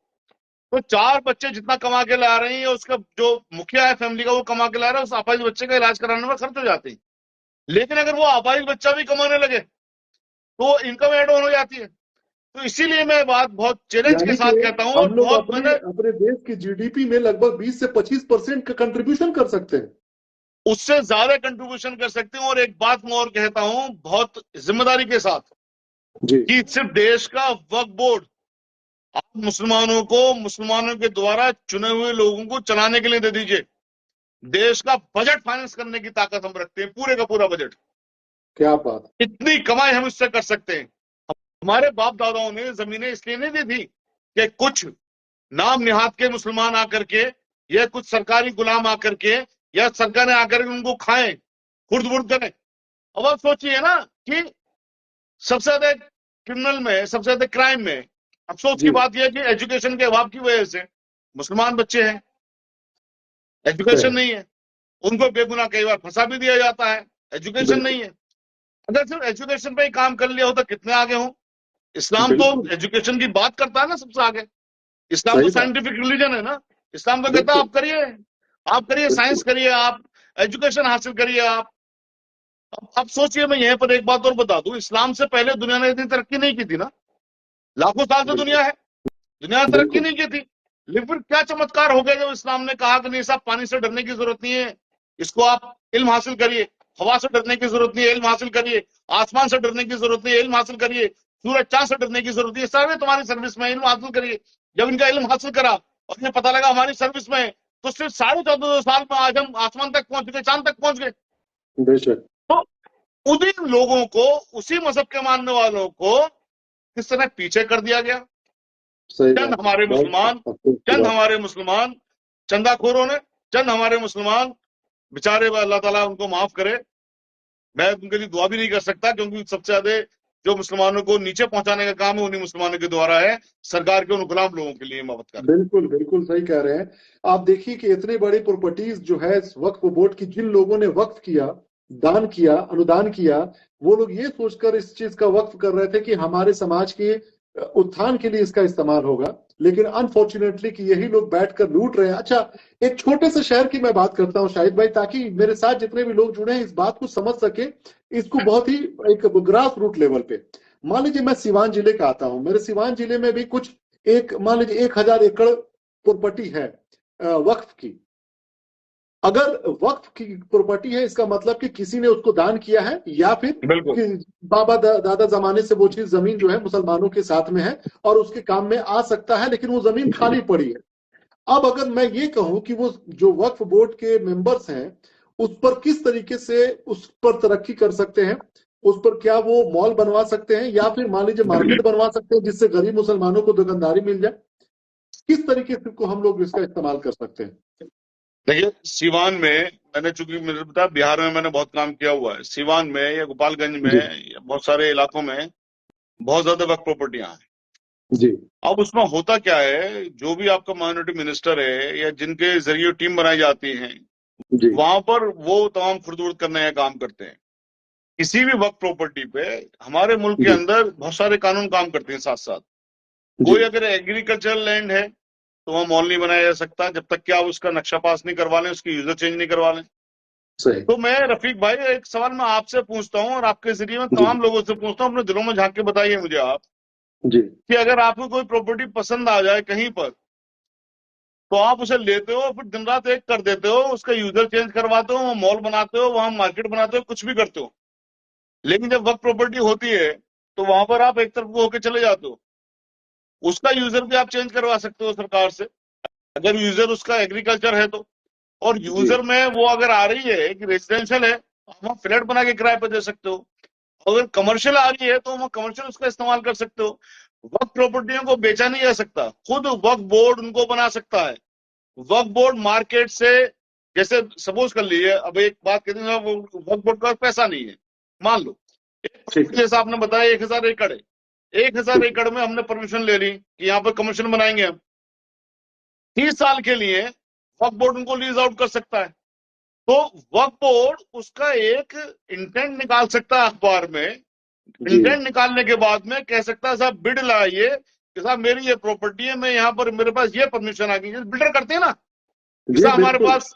तो 4 बच्चे जितना कमा के ला रहे हैं, उसका जो मुखिया है फैमिली का वो कमा के ला रहा है, उस अपाहिज बच्चे का इलाज कराने में खर्च हो जाते हैं। लेकिन अगर वो अपाहिज बच्चा भी कमाने लगे तो इनकम एड ऑन हो जाती है। तो इसीलिए मैं बात बहुत चैलेंज के साथ कहता हूँ, हम लोग अपने देश की जीडीपी में लगभग 20 से 25% का कंट्रीब्यूशन कर सकते हैं, उससे ज्यादा कंट्रीब्यूशन कर सकते हैं। और एक बात मैं और कहता हूं बहुत जिम्मेदारी के साथ, कि सिर्फ देश का वक्फ बोर्ड आप मुसलमानों को, मुसलमानों के द्वारा चुने हुए लोगों को चलाने के लिए दे दीजिए। देश का बजट फाइनेंस करने की ताकत हम रखते हैं, पूरे का पूरा बजट। क्या बात, इतनी कमाई हम इससे कर सकते हैं। हमारे बाप दादाओं ने जमीनें इसलिए नहीं दी थी कि कुछ नाम निहात के मुसलमान आकर के, या कुछ सरकारी गुलाम आकर के, या सरकारें आकर के उनको खाएं, खुर्द बुर्द करें। अब आप सोचिए ना कि सबसे ज्यादा क्रिमिनल में, सबसे ज्यादा क्राइम में अफसोस की बात यह है कि एजुकेशन के अभाव की वजह से मुसलमान बच्चे हैं, एजुकेशन नहीं है, उनको बेगुनाह कई बार फंसा भी दिया जाता है, एजुकेशन नहीं है। अगर सिर्फ एजुकेशन पे ही काम कर लिया होता कितने आगे हों। इस्लाम तो एजुकेशन की बात करता है ना सबसे आगे, इस्लाम तो साइंटिफिक रिलीजन है ना, इस्लाम तो कहता है आप करिए साइंस करिए, आप एजुकेशन हासिल करिए। आप सोचिए, मैं यहीं पर एक बात और बता दूं, इस्लाम से पहले दुनिया ने इतनी तरक्की नहीं की थी ना, लाखों साल से दुनिया है, दुनिया ने तरक्की नहीं की थी। लेकिन फिर क्या चमत्कार हो गया जब इस्लाम ने कहा कि नहीं साहब, पानी से डरने की जरूरत नहीं है, इसको आप इल्म हासिल करिए, हवा से डरने की जरूरत नहीं है, इल्म हासिल करिए, आसमान से डरने की जरूरत नहीं है, इल्म हासिल करिए, सूरज चांद से डरने की जरूरत नहीं है, सारे तुम्हारी सर्विस में, इल्म हासिल करिए। जब इनका इल्म हासिल करा और इन्हें पता लगा हमारी सर्विस में, तो सिर्फ 14.5 साल में आज हम आसमान तक पहुंच गए, चांद तक पहुंच गए। बेशक। तो उन्हीं लोगों को, उसी मजहब के मानने वालों को किस तरह पीछे कर दिया गया। सही चंद बात है, हमारे बहुत मुसलमान अफसोस की चंद बात। हमारे मुसलमान चंदाखोरों ने, चंद हमारे मुसलमान बेचारे, अल्लाह ताला उनको माफ करे, मैं उनके लिए दुआ भी नहीं कर सकता, क्योंकि सबसे ज्यादा जो मुसलमानों को नीचे पहुंचाने का काम है उन्हीं मुसलमानों के द्वारा है, सरकार के उन गुलाम लोगों के लिए मदद कर। बिल्कुल बिल्कुल सही कह रहे हैं आप। देखिए कि इतने बड़ी प्रॉपर्टीज जो है वक्फ बोर्ड की, जिन लोगों ने वक्फ किया, दान किया, अनुदान किया, वो लोग ये सोचकर इस चीज का वक्फ कर रहे थे कि हमारे समाज के उत्थान के लिए इसका इस्तेमाल होगा, लेकिन अनफॉर्चुनेटली कि यही लोग बैठकर लूट रहे हैं। अच्छा, एक छोटे से शहर की मैं बात करता हूँ शाहिद भाई, ताकि मेरे साथ जितने भी लोग जुड़े हैं इस बात को समझ सके, इसको बहुत ही एक ग्रास रूट लेवल पे। मान लीजिए मैं सिवान जिले का आता हूँ, मेरे सिवान जिले में भी कुछ एक मान लीजिए 1000 एकड़ प्रॉपर्टी है वक्फ की। अगर वक्फ की प्रॉपर्टी है, इसका मतलब कि किसी ने उसको दान किया है, या फिर बिल्कुल कि बाबा दादा जमाने से वो चीज जमीन जो है मुसलमानों के साथ में है और उसके काम में आ सकता है, लेकिन वो जमीन खाली पड़ी है। अब अगर मैं ये कहूं कि वो जो वक्फ बोर्ड के मेंबर्स हैं उस पर किस तरीके से उस पर तरक्की कर सकते हैं, उस पर क्या वो मॉल बनवा सकते हैं, या फिर मान लीजिए मार्केट बनवा सकते हैं जिससे गरीब मुसलमानों को दुकानदारी मिल जाए, किस तरीके से को हम लोग इसका इस्तेमाल कर सकते हैं? देखिए, सीवान में मैंने, चूंकि मैंने बताया बिहार में मैंने बहुत काम किया हुआ है, सीवान में या गोपालगंज में जी या बहुत सारे इलाकों में बहुत ज्यादा वक्फ प्रॉपर्टियां हैं। जी अब उसमें होता क्या है, जो भी आपका माइनॉरिटी मिनिस्टर है या जिनके जरिए टीम बनाई जाती है, जी वहां पर वो तमाम खुरदुर्द करने का काम करते हैं। किसी भी वक्त प्रॉपर्टी पे हमारे मुल्क के जी अंदर बहुत सारे कानून काम करते हैं साथ साथ। जी कोई अगर एग्रीकल्चरल लैंड है तो वहां मॉल नहीं बनाया जा सकता जब तक कि आप उसका नक्शा पास नहीं करवा लें, उसकी यूजर चेंज नहीं करवा लें। सही। तो मैं रफीक भाई एक सवाल मैं आपसे पूछता हूं और आपके जरिए मैं जी तमाम लोगों से पूछता हूं, अपने दिलों में झांक के बताइए मुझे आप, जी कि अगर आपको कोई प्रॉपर्टी पसंद आ जाए कहीं पर, तो आप उसे लेते हो, फिर दिन रात एक कर देते हो, उसका यूजर चेंज करवाते हो, वहां मॉल बनाते हो, वहां मार्केट बनाते हो, कुछ भी करते हो। लेकिन जब वक्त प्रॉपर्टी होती है तो वहां पर आप एक तरफ को होकर चले जाते हो। उसका यूजर भी आप चेंज करवा सकते हो सरकार से, अगर यूजर उसका एग्रीकल्चर है तो। और जी यूजर में वो अगर आ रही है कि रेजिडेंशियल है, आप वहां फ्लैट बना के किराए पर दे सकते हो। अगर कमर्शियल आ रही है तो वहां कमर्शियल उसका इस्तेमाल कर सकते हो। वक्त प्रॉपर्टियों को बेचा नहीं जा सकता, खुद वक्त बोर्ड उनको बना सकता है। वक्त बोर्ड मार्केट से, जैसे सपोज कर लीजिए, अब एक बात कहते हैं, वक्त बोर्ड का पैसा नहीं है, मान लो ठीक है। जैसा आपने बताया 1000 एकड़ है, 1000 ठीक एकड़ में हमने परमिशन ले ली कि यहाँ पर कमर्शियल बनाएंगे हम, 30 साल के लिए वक्फ बोर्ड उनको लीज आउट कर सकता है। तो वक्फ बोर्ड उसका एक इंटेंट निकाल सकता है अखबार में, जी इंटेंट निकालने के बाद में कह सकता है साहब बिड लाइए कि साहब मेरी ये प्रॉपर्टी है, मैं यहाँ पर मेरे पास ये परमिशन आ गई, बिल्डर करते हैं ना कि जी साहब हमारे बिल्कुल। पास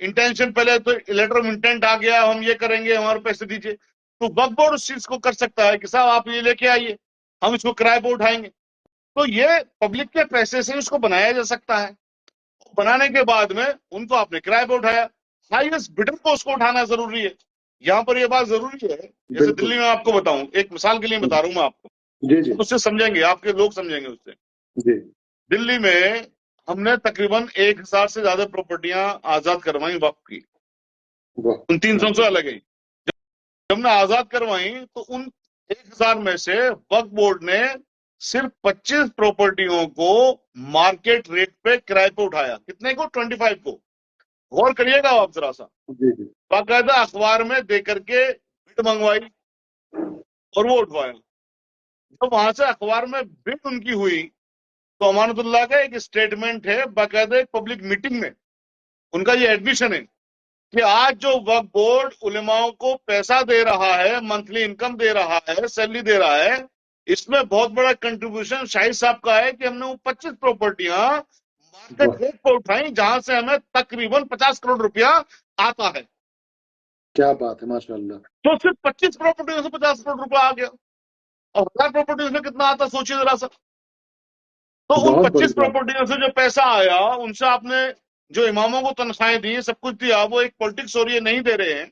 इंटेंशन, पहले तो लेटर ऑफ इंटेंट आ गया, हम ये करेंगे, हमारे पैसे दीजिए। तो वक्फ बोर्ड उस चीज को कर सकता है कि साहब आप ये लेके आइए, हम इसको किराए पर उठाएंगे। तो ये पब्लिक के पैसे से उसको बनाया जा सकता है। बनाने के बाद में उनको आपने किराए पर उठाया, हाईएस्ट बिडर को उसको उठाना जरूरी है। यहाँ पर ये बात जरूरी है, जैसे बिल्कुल। दिल्ली में आपको बताऊं, एक मिसाल के लिए बता रहा हूं मैं आपको, जी जी उससे समझेंगे, आपके लोग समझेंगे उससे। जी दिल्ली में हमने तकरीबन 1000 से ज्यादा प्रॉपर्टियां आजाद करवाई वक्फ की, वाह। उन 300 से अलग है। जब हमने आजाद करवाई तो उन 1000 में से वक्फ बोर्ड ने सिर्फ 25 प्रॉपर्टियों को मार्केट रेट पे किराए पे उठाया। कितने को? 25 को। गौर करिएगा आप जरा सा, जी जी बाकायदा अखबार में दे करके बिड मंगवाई और वो उठवाया। जब वहां से अखबार में बिड उनकी हुई तो अमानतुल्लाह का एक स्टेटमेंट है, बाकायदा एक पब्लिक मीटिंग में उनका ये एडमिशन है कि आज जो वक्फ बोर्ड उलेमाओं को पैसा दे रहा है, मंथली इनकम दे रहा है, सैलरी दे रहा है, इसमें बहुत बड़ा कंट्रीब्यूशन शाहिद साहब का है कि हमने वो 25 प्रॉपर्टियां मार्केट वाह, रेट पर उठाई जहां से हमें तकरीबन 50 करोड़ रुपया आता है। क्या बात है, माशाल्लाह। तो सिर्फ 25 प्रॉपर्टियों से 50 करोड़ रुपया आ गया, और 1000 प्रॉपर्टीज में कितना आता, सोचिए जरा सा। तो उन बहुत बड़ी 25 बात। प्रॉपर्टियों से जो पैसा आया, उनसे आपने जो इमामों को तनख्वाहें दी, सब कुछ दिया, वो एक पॉलिटिक्स हो रही है, नहीं दे रहे हैं।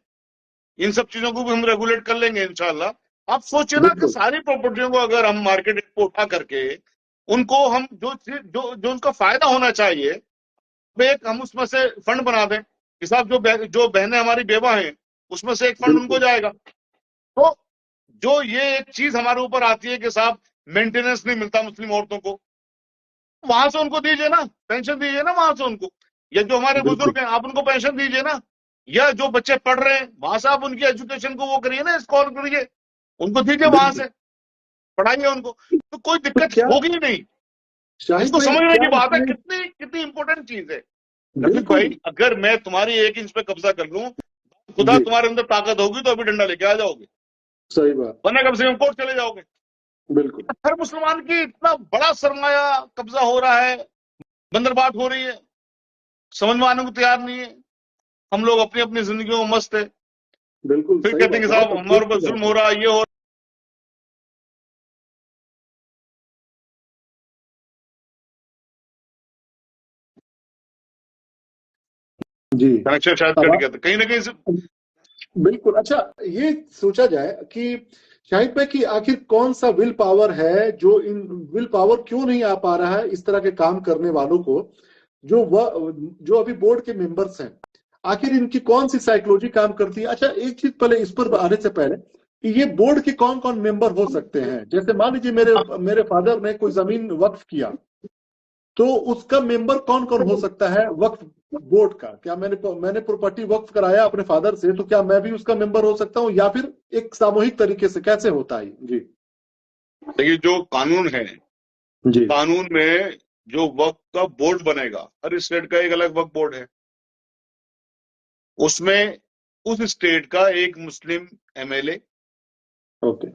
इन सब चीजों को भी हम रेगुलेट कर लेंगे इंशाल्लाह। आप सोचिए ना कि बिल्कुल सारी प्रॉपर्टियों को अगर हम मार्केट रेट को उठा करके उनको हम जो उनका फायदा होना चाहिए, अब एक हम उसमें से फंड बना दें कि साहब जो बहनें हमारी बेवा हैं उसमें से एक फंड उनको जाएगा। तो जो ये एक चीज हमारे ऊपर आती है कि साहब मेंटेनेंस नहीं मिलता मुस्लिम औरतों को, वहां से उनको दीजिए ना, पेंशन दीजिए ना वहां से उनको, या जो हमारे बुजुर्ग हैं आप उनको पेंशन दीजिए ना, या जो बच्चे पढ़ रहे हैं वहां से आप उनकी एजुकेशन को वो करिए ना, स्कॉल करिए, उनको दीजिए वहां से, पढ़ाइए उनको, तो कोई तो दिक्कत क्या होगी ही नहीं। शाहिद इसको भाई, समझने क्या की बात है, इसमें कितनी कितनी इंपॉर्टेंट चीज है। रफीक बिल्कुल भाई, अगर मैं तुम्हारी 1 इंच पे कब्जा कर लूं, खुदा जी, तुम्हारे अंदर ताकत होगी तो अभी डंडा लेके आ जाओगे, सही बात, वरना कम से कम कोर्ट चले जाओगे। बिल्कुल हर मुसलमान की इतना बड़ा सरमाया कब्जा हो रहा है, बंदरबाट हो रही है, समझ में आने को तैयार नहीं है। हम लोग अपनी अपनी जिंदगियों में मस्त है, बिल्कुल फिर सही कहते बात, हैं कि बहुत साहब अफसोस हमारे ऊपर की जुल्म बात हो है। रहा है, ये हो जी, कनेक्शन शायद अब कट गया था कहीं ना कहीं से। बिल्कुल। अच्छा, ये सोचा जाए कि शाहिद भाई कि आखिर कौन सा विल पावर है, जो इन विल पावर क्यों नहीं आ पा रहा है इस तरह के काम करने वालों को, जो अभी बोर्ड के मेंबर्स हैं, आखिर इनकी कौन सी साइकोलॉजी काम करती है? अच्छा, एक चीज पहले इस पर आने से पहले कि ये बोर्ड के कौन कौन मेंबर हो सकते हैं? जैसे मान लीजिए मेरे मेरे फादर ने कोई जमीन वक्फ किया, तो उसका मेंबर कौन कौन हो सकता है वक्फ बोर्ड का? क्या मैंने प्रॉपर्टी वक्फ कराया अपने फादर से, तो क्या मैं भी उसका मेंबर हो सकता हूँ, या फिर एक सामूहिक तरीके से कैसे होता है? जी देखिए, जो कानून है, जी कानून में जो वक्फ का बोर्ड बनेगा, हर स्टेट का एक अलग वक्फ बोर्ड है, उसमें उस स्टेट का एक मुस्लिम एमएलए, ओके,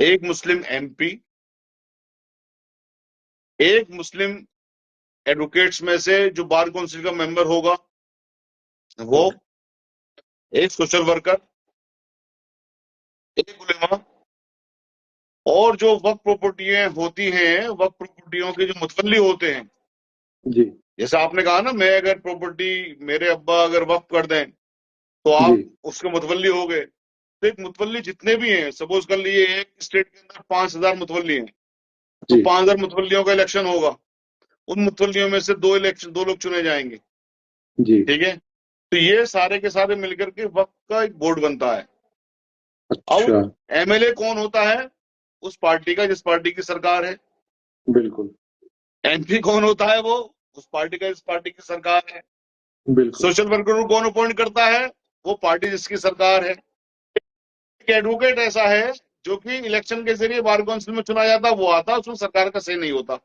एक मुस्लिम एमपी, एक मुस्लिम एडवोकेट्स में से जो बार काउंसिल का मेंबर होगा वो, ओके, एक सोशल वर्कर, एक उलेमा, और जो वक्फ प्रॉपर्टियां होती हैं, वक्फ प्रॉपर्टियों के जो मुतवल्ली होते हैं, जी जैसा आपने कहा ना, मैं अगर प्रॉपर्टी, मेरे अब्बा अगर वक्फ कर दें तो जी आप उसके मुतवल्ली हो गए। तो एक मुतवल्ली जितने भी हैं, सपोज कर लिए एक स्टेट के अंदर 5,000 मुतवल्ली हैं, तो जी 5,000 मुतवल्लियों का इलेक्शन होगा, उन मुतवल्लियों में से दो लोग चुने जाएंगे, जी, ठीक है। तो ये सारे के सारे मिलकर के वक्फ का एक बोर्ड बनता है। अच्छा, अब एमएलए कौन होता है? उस पार्टी का जिस पार्टी की सरकार है। बिल्कुल एमपी कौन होता है? वो उस पार्टी का जिस पार्टी की सरकार है। बिल्कुल, सोशल वर्कर को कौन अपॉइंट करता है? वो पार्टी जिसकी सरकार है। एक एडवोकेट ऐसा है जो कि इलेक्शन के जरिए बार काउंसिल में चुना जाता, वो आता, उसमें सरकार का से नहीं होता।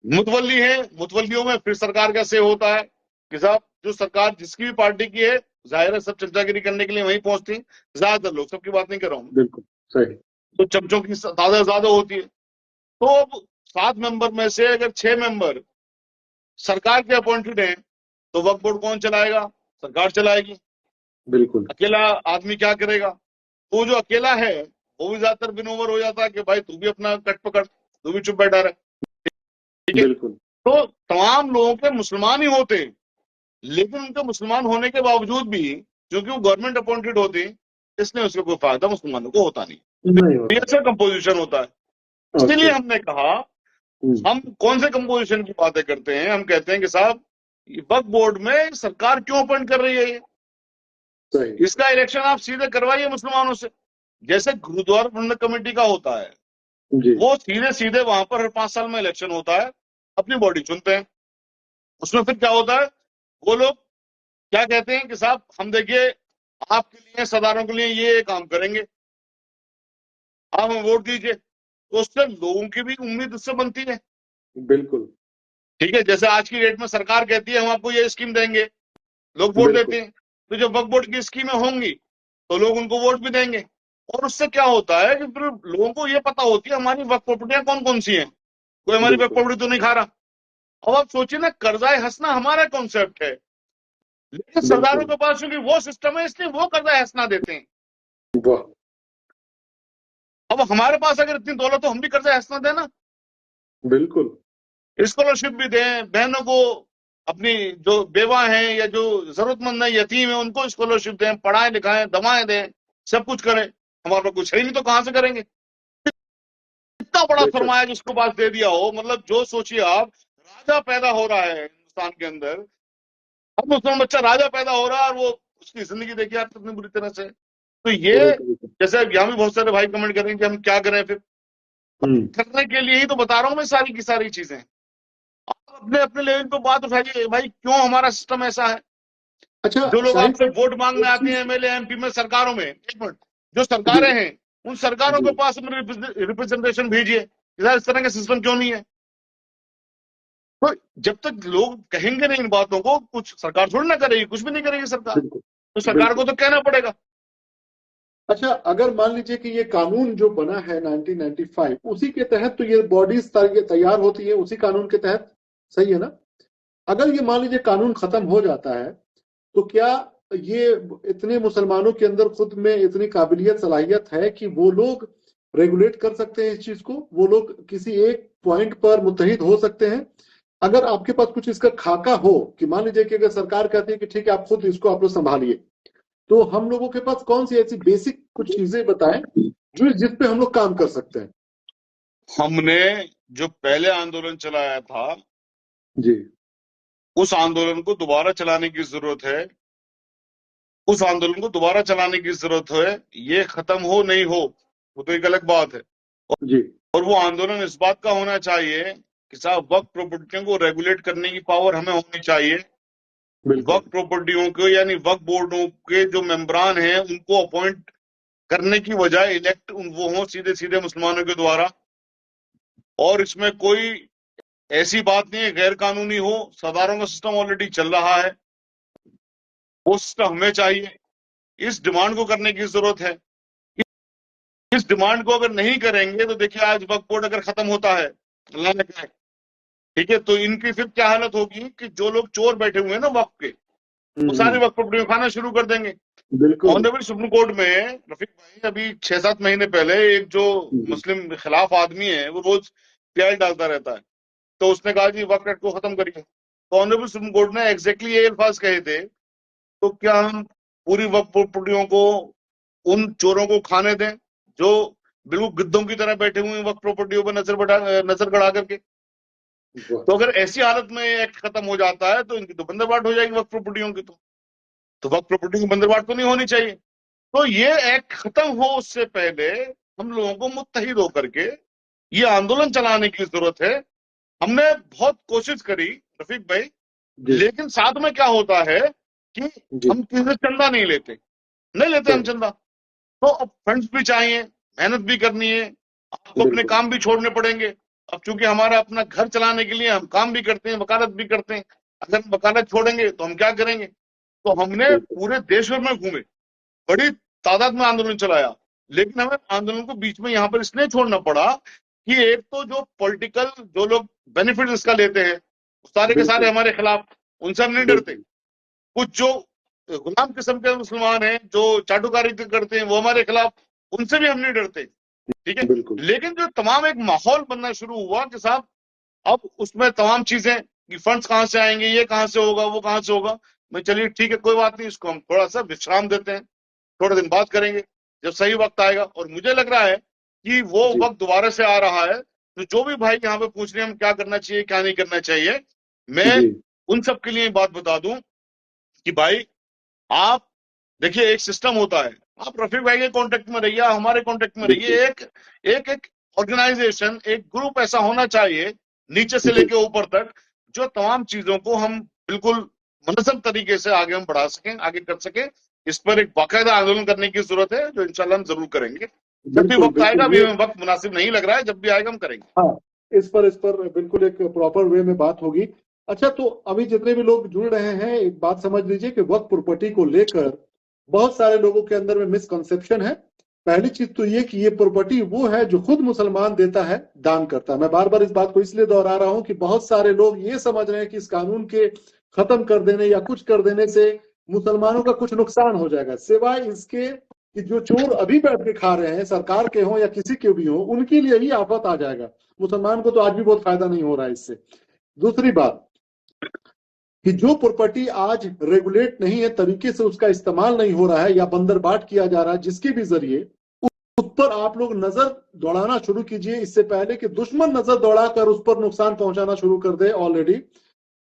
मुतवल्ली है, मुतवल्लियों में फिर सरकार का से होता है कि साहब जो सरकार जिसकी भी पार्टी की है, जाहिर है सब चमचागिरी करने के लिए वहीं पहुंचती है, ज्यादातर लोग, सबकी बात नहीं कर रहा हूं, बिल्कुल सही, तो चमचों की तादाद ज्यादा होती है। तो अब 7 मेंबर में से अगर 6 मेंबर सरकार के अपॉइंटेड हैं, तो वक्फ बोर्ड कौन चलाएगा? सरकार चलाएगी। बिल्कुल अकेला आदमी क्या करेगा? तो जो अकेला है वो भी ज्यादातर विन ओवर हो जाता है कि भाई तू भी अपना कट पकड़, तू भी चुप बैठा रहे, ठीक है। बिल्कुल, तो तमाम लोगों के मुसलमान ही होते हैं, लेकिन उनके मुसलमान होने के बावजूद भी क्योंकि वो गवर्नमेंट अपॉइंटेड होते हैं, इसलिए उसका कोई फायदा मुसलमानों को होता नहीं। नहीं ये होता, ऐसा कंपोजिशन होता है। ओके, इसीलिए हमने कहा, हम कौन से कंपोजिशन की बातें करते हैं, हम कहते हैं कि साहब वक्फ बोर्ड में सरकार क्यों अपॉइंट कर रही है ये? सही, इसका इलेक्शन आप सीधे करवाइए मुसलमानों से, जैसे गुरुद्वारा प्रबंधक कमेटी का होता है, जी वो सीधे सीधे वहां पर हर 5 साल में इलेक्शन होता है, अपनी बॉडी चुनते हैं। उसमें फिर क्या होता है, वो लोग क्या कहते हैं कि साहब हम देखिए आपके लिए, सरदारों के लिए ये काम करेंगे, आप हमें वोट दीजिए। तो उससे लोगों की भी उम्मीद उससे बनती है, बिल्कुल, ठीक है। जैसे आज की डेट में सरकार कहती है हम आपको ये स्कीम देंगे, लोग वोट बिल्कुल, देते हैं, तो जब वक्फ बोर्ड की स्कीमें होंगी तो लोग उनको वोट भी देंगे। और उससे क्या होता है कि फिर लोगों को ये पता होती है हमारी वक्फ प्रॉपर्टियां कौन कौन सी हैं, कोई हमारी वक्फ बिल्कुल, प्रॉपर्टी तो नहीं खा रहा। अब आप सोचिए ना, कर्जा हंसना हमारा कॉन्सेप्ट है, लेकिन सरदारों बिल्कुल, के पास क्योंकि वो सिस्टम है इसलिए वो कर्जा हंसना देते हैं। वाह, अब हमारे पास अगर इतनी दौलत हो, हम भी कर्जा हंसना देना, बिल्कुल, स्कॉलरशिप भी दें बहनों को, अपनी जो बेवा हैं या जो जरूरतमंद है, यतीम है, उनको स्कॉलरशिप दें, पढ़ाएं लिखाएं, दवाएं दें, सब कुछ करें। हमारे पास कुछ है ही नहीं तो कहां से करेंगे? इतना बड़ा बेशक, सरमाया जिसको पास दे दिया हो, मतलब जो सोचिए आप, राजा पैदा हो रहा है हिंदुस्तान के अंदर, अब मुसलमान बच्चा राजा पैदा हो रहा है और वो उसकी जिंदगी देखिए आप कितनी बुरी तरह से। तो ये जैसे यहाँ भी बहुत सारे भाई कमेंट करेंगे कि हम क्या करें, फिर करने के लिए ही तो बता रहा हूं मैं सारी की सारी चीजें। आप अपने अपने लेवल पे बात उठाइए भाई, क्यों हमारा सिस्टम ऐसा है। अच्छा, जो लोग शाहिद आपसे साहब, वोट मांगने एक आते चीज, हैं एमएलए एमपी में, सरकारों में, एक मिनट, जो जी सरकारें हैं उन सरकारों जी के पास रिप्रेजेंटेशन भेजिए कि इस तरह का सिस्टम क्यों नहीं है। तो जब तक लोग कहेंगे नहीं इन बातों को, कुछ सरकार थोड़ी ना करेगी, कुछ भी नहीं करेगी सरकार, बिल्कुल तो सरकार को बिल्कुल। तो कहना पड़ेगा। अच्छा, अगर मान लीजिए कि ये कानून जो बना है 1995, उसी के तहत तो ये बॉडीज तैयार होती है, उसी कानून के तहत, सही है ना? अगर ये मान लीजिए कानून खत्म हो जाता है, तो क्या ये इतने मुसलमानों के अंदर खुद में इतनी काबिलियत सलाहियत है कि वो लोग रेगुलेट कर सकते हैं इस चीज को? वो लोग किसी एक पॉइंट पर मुत्तहिद हो सकते हैं? अगर आपके पास कुछ इसका खाका हो कि मान लीजिए कि अगर सरकार कहती है कि ठीक है, आप खुद इसको आप लोग संभालिए, तो हम लोगों के पास कौन सी ऐसी बेसिक कुछ चीजें बताएं जो जिस पे हम लोग काम कर सकते हैं? हमने जो पहले आंदोलन चलाया था, जी उस आंदोलन को दोबारा चलाने की जरूरत है। उस आंदोलन को दोबारा चलाने की जरूरत है। ये खत्म हो नहीं हो वो तो एक अलग बात है। जी और वो आंदोलन इस बात का होना चाहिए कि साहब वक्फ प्रॉपर्टियों को रेगुलेट करने की पावर हमें होनी चाहिए। बिल्कुल वक्फ प्रॉपर्टियों को यानी वक्फ बोर्डों के जो मेंबरान हैं उनको अपॉइंट करने की बजाय इलेक्ट वो हों सीधे सीधे मुसलमानों के द्वारा। और इसमें कोई ऐसी बात नहीं है गैर कानूनी हो, सदारों का सिस्टम ऑलरेडी चल रहा है, वो सिस्टम हमें चाहिए। इस डिमांड को करने की जरूरत है। इस डिमांड को अगर नहीं करेंगे तो देखिए आज वक्फ बोर्ड अगर खत्म होता है, अल्लाह ने कहा, ठीक है, तो इनकी फिर क्या हालत होगी कि जो लोग चोर बैठे हुए हैं ना वक्फ के, वो सारे वक्फ प्रॉपर्टी खाना शुरू कर देंगे। बिल्कुल ऑनरेबल सुप्रीम कोर्ट में रफीक भाई अभी 6-7 महीने पहले एक जो मुस्लिम खिलाफ आदमी है वो रोज प्याज डालता रहता है, तो उसने कहा जी वक्फ एक्ट को खत्म करिए। तो ऑनरेबल सुप्रीम कोर्ट ने एग्जैक्टली ये अल्फाज कहे थे, तो क्या हम पूरी वक्फ प्रॉपर्टियों को उन चोरों को खाने दें जो बिल्कुल गिद्धों की तरह बैठे हुए हैं वक्फ प्रॉपर्टियों पर नजर गड़ा करके? तो अगर ऐसी हालत में एक्ट खत्म हो जाता है तो इनकी तो बंदरबाट हो जाएगी वक्फ प्रॉपर्टियों की। तो वक्फ प्रॉपर्टी की बंदरबाट तो नहीं होनी चाहिए। तो ये एक्ट खत्म हो उससे पहले हम लोगों को मुत्तहिद होकर के ये आंदोलन चलाने की जरूरत है। हमने बहुत कोशिश करी रफीक भाई, लेकिन साथ में क्या होता है कि हम किसी से चंदा नहीं लेते हम चंदा। तो अब फंड्स भी चाहिए, मेहनत भी करनी है, आपको अपने काम भी छोड़ने पड़ेंगे। अब चूंकि हमारा अपना घर चलाने के लिए हम काम भी करते हैं, वकालत भी करते हैं, अगर हम वकालत छोड़ेंगे तो हम क्या करेंगे? तो हमने पूरे देश भर में घूमे, बड़ी तादाद में आंदोलन चलाया, लेकिन हमें आंदोलन को बीच में यहां पर इसलिए छोड़ना पड़ा कि एक तो जो पॉलिटिकल जो लोग बेनिफिट इसका लेते हैं सारे के सारे हमारे खिलाफ, उनसे हम नहीं डरते। कुछ जो गुलाम किस्म के मुसलमान हैं जो चाटुकारी करते हैं वो हमारे खिलाफ, उनसे भी हम नहीं डरते, ठीक है। लेकिन जो तमाम एक माहौल बनना शुरू हुआ कि साहब अब उसमें तमाम चीजें कि फंड्स कहां से आएंगे, ये कहां से होगा, वो कहां से होगा, मैं चलिए ठीक है कोई बात नहीं, इसको हम थोड़ा सा विश्राम देते हैं, थोड़े दिन बात करेंगे जब सही वक्त आएगा। और मुझे लग रहा है कि वो वक्त दोबारा से आ रहा है। तो जो भी भाई यहाँ पे पूछ रहे हैं हम क्या करना चाहिए क्या नहीं करना चाहिए, मैं उन सब के लिए बात बता दूं कि भाई आप देखिए एक सिस्टम होता है, आप रफीक भाई के कांटेक्ट में रहिए, हमारे कांटेक्ट में रहिए, एक ऑर्गेनाइजेशन, एक ग्रुप ऐसा होना चाहिए नीचे से लेके ऊपर तक जो तमाम चीजों को हम बिल्कुल मुनज़्ज़म तरीके से आगे हम बढ़ा सकें, आगे कर सकें। इस पर एक बाकायदा आंदोलन करने की जरूरत है जो इंशाल्लाह हम जरूर करेंगे। जब भी वक्त आएगा, अभी हमें वक्त मुनासिब नहीं लग रहा है, जब भी आएगा हम करेंगे। हाँ, इस पर बिल्कुल एक प्रॉपर वे में बात होगी। अच्छा, तो अभी जितने भी लोग जुड़ रहे हैं एक बात समझ लीजिए कि वक्फ प्रॉपर्टी को लेकर बहुत सारे लोगों के अंदर में मिसकंसेप्शन है। पहली चीज तो ये कि ये प्रॉपर्टी वो है जो खुद मुसलमान देता है, दान करता है। मैं बार बार इस बात को इसलिए दोहरा रहा हूं कि बहुत सारे लोग ये समझ रहे हैं कि इस कानून के खत्म कर देने या कुछ कर देने से मुसलमानों का कुछ नुकसान हो जाएगा, सिवाय इसके कि जो चोर अभी बैठ के खा रहे हैं, सरकार के हों या किसी के भी हों, उनके लिए ही आफत आ जाएगा। मुसलमान को तो आज भी बहुत फायदा नहीं हो रहा है इससे। दूसरी बात कि जो प्रॉपर्टी आज रेगुलेट नहीं है, तरीके से उसका इस्तेमाल नहीं हो रहा है या बंदरबाट किया जा रहा है, जिसके भी जरिए उस पर आप लोग नजर दौड़ाना शुरू कीजिए, इससे पहले कि दुश्मन नजर दौड़ाकर उस पर नुकसान पहुंचाना शुरू कर दे। ऑलरेडी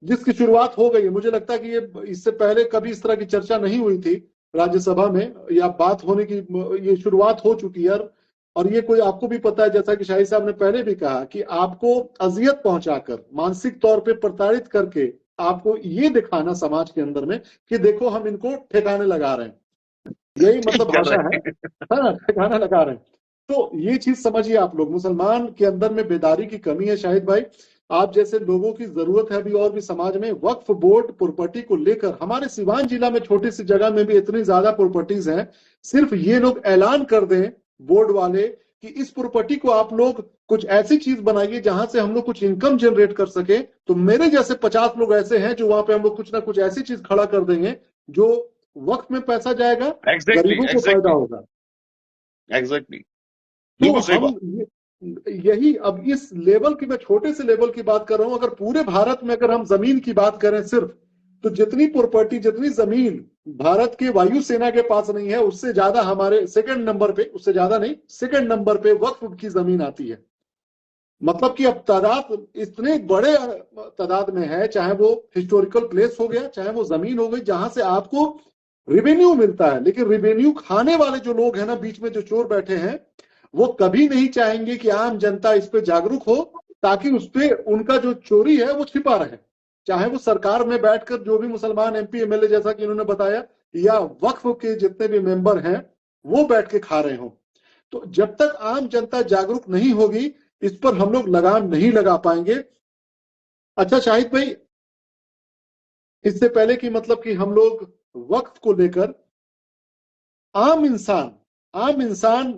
जिसकी शुरुआत हो गई है। मुझे लगता है कि ये इससे पहले कभी इस तरह की चर्चा नहीं हुई थी राज्यसभा में, या बात होने की ये शुरुआत हो चुकी है। और ये कोई, आपको भी पता है, जैसा कि शाही साहब ने पहले भी कहा, कि आपको अजियत पहुंचाकर, मानसिक तौर पे प्रताड़ित करके आपको ये दिखाना समाज के अंदर में कि देखो हम इनको ठिकाने लगा रहे हैं, यही मतलब भाषा है ना, ठिकाना लगा रहे हैं। तो ये चीज समझिए आप लोग, मुसलमान के अंदर में बेदारी की कमी है शाहिद भाई। आप जैसे लोगों की जरूरत है अभी और भी समाज में। वक्फ बोर्ड प्रॉपर्टी को लेकर हमारे सिवान जिला में छोटी सी जगह में भी इतनी ज्यादा प्रॉपर्टीज हैं, सिर्फ ये लोग ऐलान कर दें बोर्ड वाले कि इस प्रॉपर्टी को आप लोग कुछ ऐसी चीज बनाइए जहां से हम लोग कुछ इनकम जनरेट कर सके, तो मेरे जैसे 50 लोग ऐसे हैं जो वहां पे हम लोग कुछ ना कुछ ऐसी चीज खड़ा कर देंगे जो वक्त में पैसा जाएगा, गरीबों को फायदा होगा। एग्जैक्टली, तो हम यही, अब इस लेवल की, मैं छोटे से लेवल की बात कर रहा हूं। अगर पूरे भारत में अगर हम जमीन की बात करें सिर्फ, तो जितनी प्रॉपर्टी, जितनी जमीन भारत के वायुसेना के पास नहीं है, उससे ज्यादा हमारे सेकंड नंबर पे, उससे ज्यादा नहीं, सेकंड नंबर पे वक्फ की जमीन आती है। मतलब कि अब तादाद इतने बड़े तादाद में है, चाहे वो हिस्टोरिकल प्लेस हो गया, चाहे वो जमीन हो गई, जहां से आपको रिवेन्यू मिलता है। लेकिन रिवेन्यू खाने वाले जो लोग हैं ना, बीच में जो चोर बैठे हैं, वो कभी नहीं चाहेंगे कि आम जनता इस पे जागरूक हो, ताकि उस पे उनका जो चोरी है वो छिपा रहे। चाहे वो सरकार में बैठकर जो भी मुसलमान एमपी एमएलए, जैसा कि इन्होंने बताया, या वक्फ के जितने भी मेंबर हैं वो बैठ के खा रहे हो। तो जब तक आम जनता जागरूक नहीं होगी, इस पर हम लोग लगाम नहीं लगा पाएंगे। अच्छा शाहिद भाई, इससे पहले कि मतलब कि हम लोग वक्फ को लेकर आम इंसान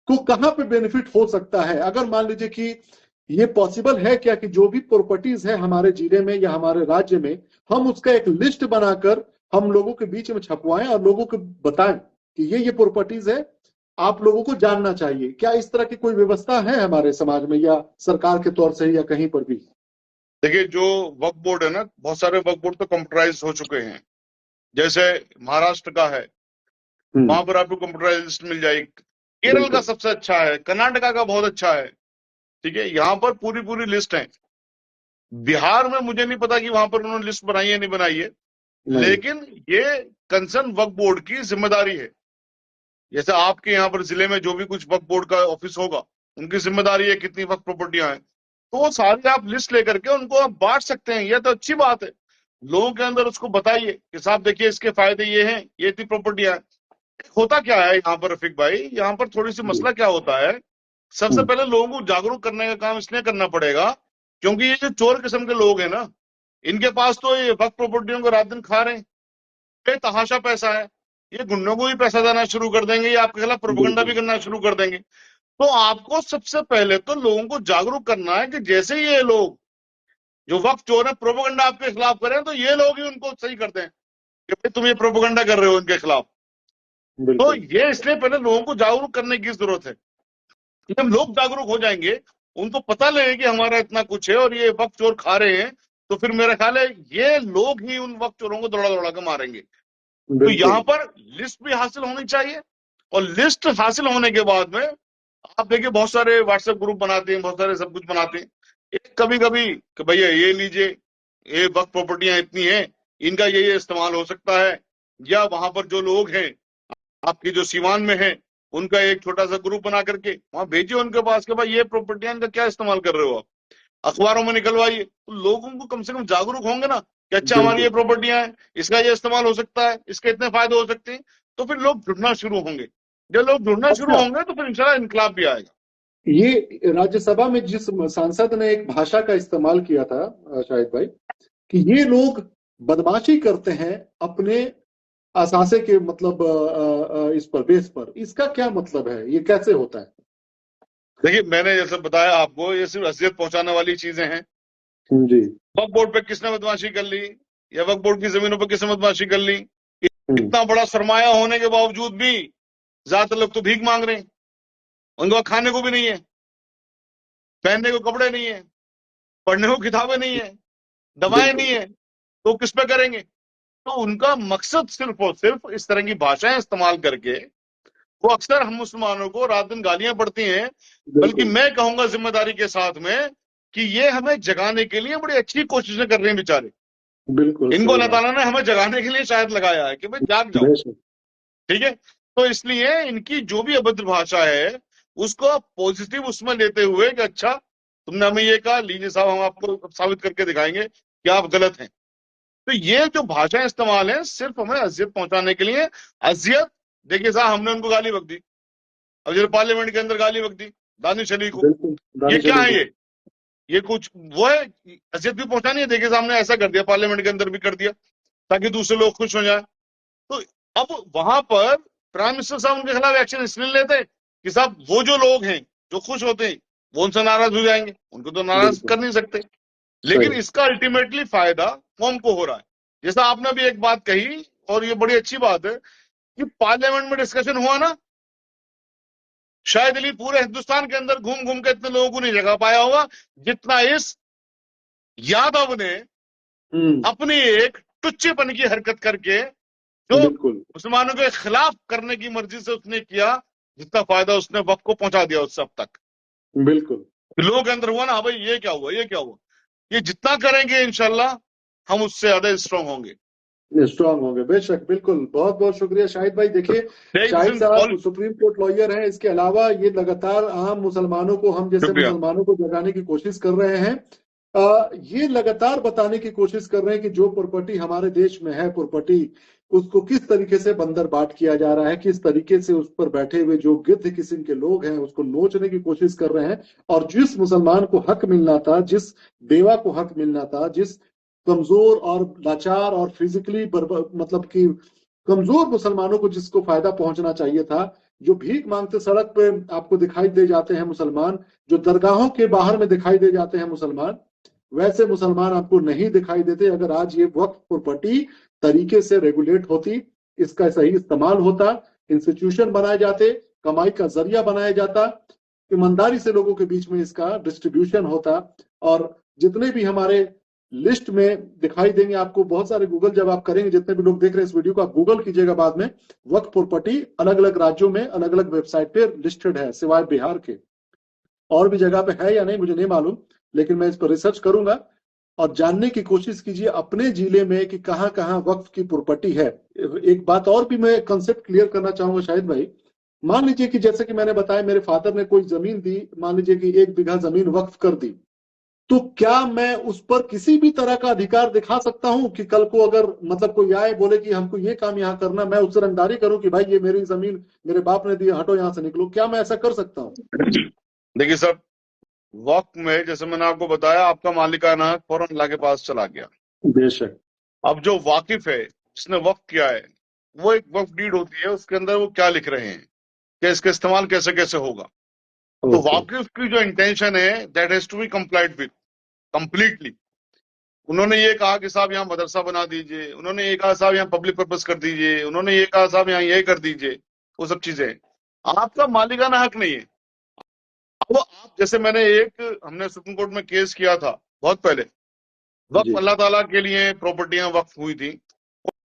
को कहां पे बेनिफिट हो सकता है, अगर मान लीजिए कि ये पॉसिबल है क्या कि जो भी प्रॉपर्टीज है हमारे जिले में या हमारे राज्य में, हम उसका एक लिस्ट बनाकर हम लोगों के बीच में छपवाएं और लोगों को बताएं कि ये प्रॉपर्टीज है, आप लोगों को जानना चाहिए। क्या इस तरह की कोई व्यवस्था है हमारे समाज में, या सरकार के तौर से, या कहीं पर भी? देखिए, जो वक्फ बोर्ड है ना, बहुत सारे वक्फ बोर्ड तो कंप्यूटराइज हो चुके हैं। जैसे महाराष्ट्र का है, वहां पर आपको कंप्यूटराइज लिस्ट मिल जाएगी। केरल का सबसे अच्छा है, कर्नाटका का बहुत अच्छा है, ठीक है, यहाँ पर पूरी पूरी लिस्ट है। बिहार में मुझे नहीं पता कि वहां पर उन्होंने लिस्ट बनाई है नहीं बनाई है, लेकिन ये कंसर्न वक्फ बोर्ड की जिम्मेदारी है। जैसे आपके यहाँ पर जिले में जो भी कुछ वक्फ बोर्ड का ऑफिस होगा, उनकी जिम्मेदारी है कितनी वक्फ प्रॉपर्टियां हैं, तो वो सारी आप लिस्ट लेकर के उनको आप बांट सकते हैं। यह तो अच्छी बात है, लोगों के अंदर उसको बताइए कि साहब देखिए इसके फायदे ये हैं, ये इतनी प्रॉपर्टियां हैं। होता क्या है यहाँ पर रफीक भाई, यहाँ पर थोड़ी सी मसला क्या होता है, सबसे पहले लोगों को जागरूक करने का काम इसलिए करना पड़ेगा क्योंकि ये जो चोर किस्म के लोग हैं ना, इनके पास तो ये वक्फ प्रॉपर्टियों को रात दिन खा रहे हैं, बेतहाशा पैसा है। ये गुंडों को भी पैसा देना शुरू कर देंगे, ये आपके खिलाफ प्रोपेगेंडा भी करना शुरू कर देंगे। तो आपको सबसे पहले तो लोगों को जागरूक करना है कि जैसे ये लोग जो वक्फ चोर है प्रोपेगेंडा आपके खिलाफ करें, तो ये लोग ही उनको सही करते हैं कि भाई तुम ये प्रोपेगेंडा कर रहे हो इनके खिलाफ। तो ये इसलिए पहले लोगों को जागरूक करने की जरूरत है। जब लोग जागरूक हो जाएंगे, उनको पता लगे कि हमारा इतना कुछ है और ये वक्त चोर खा रहे हैं, तो फिर मेरा ख्याल है ये लोग ही उन वक्त चोरों को दौड़ा दौड़ा के मारेंगे। तो यहाँ पर लिस्ट भी हासिल होनी चाहिए, और लिस्ट हासिल होने के बाद में आप देखिए बहुत सारे व्हाट्सएप ग्रुप बनाते हैं, बहुत सारे सब कुछ बनाते हैं। कभी कभी कि भैया ये लीजिए, ये वक्त प्रॉपर्टियां इतनी हैं, इनका ये इस्तेमाल हो सकता है। या वहां पर जो लोग हैं आपकी जो सीवान में है, उनका एक छोटा सा ग्रुप बना करके वहां भेजिए उनके पास कि भाई ये प्रॉपर्टियां इनका क्या इस्तेमाल कर रहे हो आप, अखबारों में निकलवाइए। तो लोगों को कम से कम जागरूक होंगे ना कि अच्छा हमारी ये प्रॉपर्टियां हैं, इसका ये इस्तेमाल हो सकता है, इसके इतने फायदे हो सकते हैं, तो फिर लोग जुड़ना शुरू होंगे। जब लोग जुड़ना शुरू होंगे तो फिर इंशाल्लाह इनकलाब भी आएगा। ये राज्यसभा में जिस सांसद ने एक भाषा का इस्तेमाल किया था शाहिद भाई, कि ये लोग बदमाशी करते हैं अपने असासे के मतलब इस पर, बेस पर, इसका क्या मतलब है, ये कैसे होता है? देखिए, मैंने जैसे बताया आपको, ये सिर्फ अजियत पहुंचाने वाली चीजें हैं जी। वक्फ बोर्ड पे किसने बदमाशी कर ली, या वक्फ बोर्ड की जमीनों पर किसने बदमाशी कर ली। इतना बड़ा सरमाया होने के बावजूद भी ज्यादातर लोग तो भीख मांग रहे हैं, उनको खाने को भी नहीं है, पहनने को कपड़े नहीं है, पढ़ने को किताबें नहीं है, दवाएं नहीं है, तो किस पे करेंगे। तो उनका मकसद सिर्फ और सिर्फ इस तरह की भाषाएं इस्तेमाल करके, वो अक्सर हम मुसलमानों को रात दिन गालियां पड़ती हैं, बल्कि मैं कहूंगा जिम्मेदारी के साथ में कि ये हमें जगाने के लिए बड़ी अच्छी कोशिशें कर रहे हैं बेचारे। बिल्कुल इनको सही अल्लाह बात। ताला ने हमें जगाने के लिए शायद लगाया है कि भाई जाग जाओ, बेशक। ठीक है। तो इसलिए इनकी जो भी अभद्र भाषा है उसको आप पॉजिटिव उसमें लेते हुए कि अच्छा तुमने हमें ये कहा, लीजिए साहब हम आपको साबित करके दिखाएंगे कि आप गलत हैं। तो ये जो भाषाएं इस्तेमाल है सिर्फ हमें अजियत पहुंचाने के लिए। अजियत, देखिए साहब हमने उनको गाली बक दी, अब जब पार्लियामेंट के अंदर गाली बक दी दानिश अली को, बिल्कुल ये दानिश क्या अली है? को। ये कुछ वो है, अजियत भी पहुंचानी है। देखिए साहब ने ऐसा कर दिया, पार्लियामेंट के अंदर भी कर दिया ताकि दूसरे लोग खुश हो जाए। तो अब वहां पर प्राइम मिनिस्टर साहब उनके खिलाफ एक्शन इसलिए लेते कि साहब वो जो लोग हैं जो खुश होते हैं वो उनसे नाराज हो जाएंगे, उनको तो नाराज बिल्कुल कर नहीं सकते। लेकिन सही। इसका अल्टीमेटली फायदा कौम को हो रहा है। जैसा आपने भी एक बात कही और ये बड़ी अच्छी बात है कि पार्लियामेंट में डिस्कशन हुआ ना, शायद अली पूरे हिंदुस्तान के अंदर घूम घूम के इतने लोगों को नहीं जगा पाया होगा जितना इस यादव ने हम्म। अपनी एक टुच्चेपन की हरकत करके जो बिल्कुल मुसलमानों के खिलाफ करने की मर्जी से उसने किया, जितना फायदा उसने वक्त को पहुंचा दिया उस सब तक। बिल्कुल लोगों के अंदर हुआ ना, भाई ये क्या हुआ, ये क्या हुआ। ये जितना करेंगे इंशाल्लाह हम उससे ज्यादा स्ट्रांग होंगे। स्ट्रांग होंगे। बेशक बिल्कुल। बहुत बहुत शुक्रिया शाहिद भाई। देखिए शाहिद साहब सुप्रीम कोर्ट लॉयर हैं, इसके अलावा ये लगातार आम मुसलमानों को, हम जैसे शुक्रिया। मुसलमानों को जगाने की कोशिश कर रहे हैं। ये लगातार बताने की कोशिश कर रहे हैं कि जो प्रॉपर्टी हमारे देश में है, प्रॉपर्टी उसको किस तरीके से बंदर बाट किया जा रहा है, किस तरीके से उस पर बैठे हुए जो गिद्ध किस्म के लोग हैं उसको नोचने की कोशिश कर रहे हैं। और जिस मुसलमान को हक मिलना था, जिस बेवा को हक मिलना था, जिस कमजोर और लाचार और फिजिकली मतलब कि कमजोर मुसलमानों को जिसको फायदा पहुंचना चाहिए था, जो भीख मांगते सड़क पे आपको दिखाई दे जाते हैं मुसलमान, जो दरगाहों के बाहर में दिखाई दे जाते हैं मुसलमान, वैसे मुसलमान आपको नहीं दिखाई देते। अगर आज ये वक्फ प्रॉपर्टी तरीके से रेगुलेट होती, इसका सही इस्तेमाल होता, इंस्टीट्यूशन बनाए जाते, कमाई का जरिया बनाया जाता, ईमानदारी से लोगों के बीच में इसका डिस्ट्रीब्यूशन होता, और जितने भी हमारे लिस्ट में दिखाई देंगे आपको, बहुत सारे गूगल जब आप करेंगे, जितने भी लोग देख रहे हैं इस वीडियो को आप गूगल कीजिएगा बाद में, वक्फ प्रॉपर्टी अलग अलग राज्यों में अलग अलग वेबसाइट पे लिस्टेड है, सिवाय बिहार के। और भी जगह पे है या नहीं मुझे नहीं मालूम, लेकिन मैं इस पर रिसर्च करूंगा और जानने की कोशिश कीजिए अपने जिले में कि कहां कहां वक्फ की प्रॉपर्टी है। एक बात और भी मैं कंसेप्ट क्लियर करना चाहूंगा शाहिद भाई। मान लीजिए कि जैसे कि मैंने बताया, मेरे फादर ने कोई जमीन दी, मान लीजिए कि 1 बीघा जमीन वक्फ कर दी, तो क्या मैं उस पर किसी भी तरह का अधिकार दिखा सकता हूं कि कल को अगर मतलब कोई आए बोले कि हमको ये काम यहां करना, मैं उससे रंगदारी करूं कि भाई ये मेरी जमीन मेरे बाप ने दी, हटो यहां से निकलो? क्या मैं ऐसा कर सकता हूं? देखिए सर, वक्त में जैसे मैंने आपको बताया आपका मालिकाना हक फौरन अल्लाह के पास चला गया। बेशक। अब जो वाकिफ है जिसने वक्त किया है, वो एक वक्त डीड होती है, उसके अंदर वो क्या लिख रहे हैं कि इसका इस्तेमाल कैसे कैसे होगा। तो वाकिफ की जो इंटेंशन है that has to be complied with completely. उन्होंने ये कहा कि साहब यहाँ मदरसा बना दीजिए, उन्होंने ये कहा साहब यहाँ पब्लिक पर्पस कर दीजिए, उन्होंने ये कहा साहब यहाँ ये कर दीजिए, वो सब चीजें आपका मालिकाना हक नहीं है। अब आप जैसे हमने सुप्रीम कोर्ट में केस किया था बहुत पहले, वक्फ अल्लाह ताला के लिए प्रॉपर्टियां वक्फ हुई थी,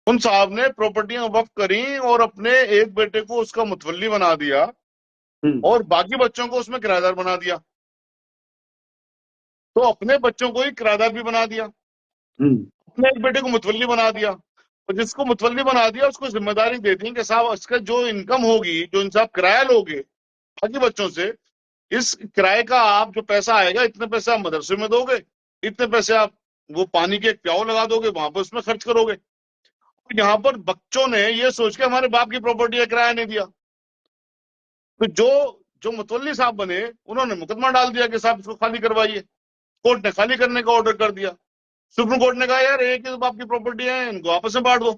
उन साहब ने प्रॉपर्टियां वक्फ करी और अपने एक बेटे को उसका मुतवल्ली बना दिया और बाकी बच्चों को उसमें किराएदार बना दिया। तो अपने बच्चों को ही किराएदार भी बना दिया, अपने एक बेटे को मुतवल्ली बना दिया, और जिसको मुतवल्ली बना दिया उसको जिम्मेदारी दे दी कि साहब इसका जो इनकम होगी, जो इनसे आप किराया लोगे बाकी बच्चों से, इस किराए का आप जो पैसा आएगा इतने पैसे आप मदरसे में दोगे, इतने पैसे आप वो पानी के एक प्याऊ लगा दोगे वहां पर उसमें खर्च करोगे। यहाँ पर बच्चों ने ये सोच के हमारे बाप की प्रॉपर्टी का किराया नहीं दिया, तो जो जो मुतवल्ली साहब बने उन्होंने मुकदमा डाल दिया कि साहब इसको खाली करवाइए। कोर्ट ने खाली करने का ऑर्डर कर दिया। सुप्रीम कोर्ट ने कहा यार एक ही तो बाप की प्रॉपर्टी है, इनको आपस में बांट दो।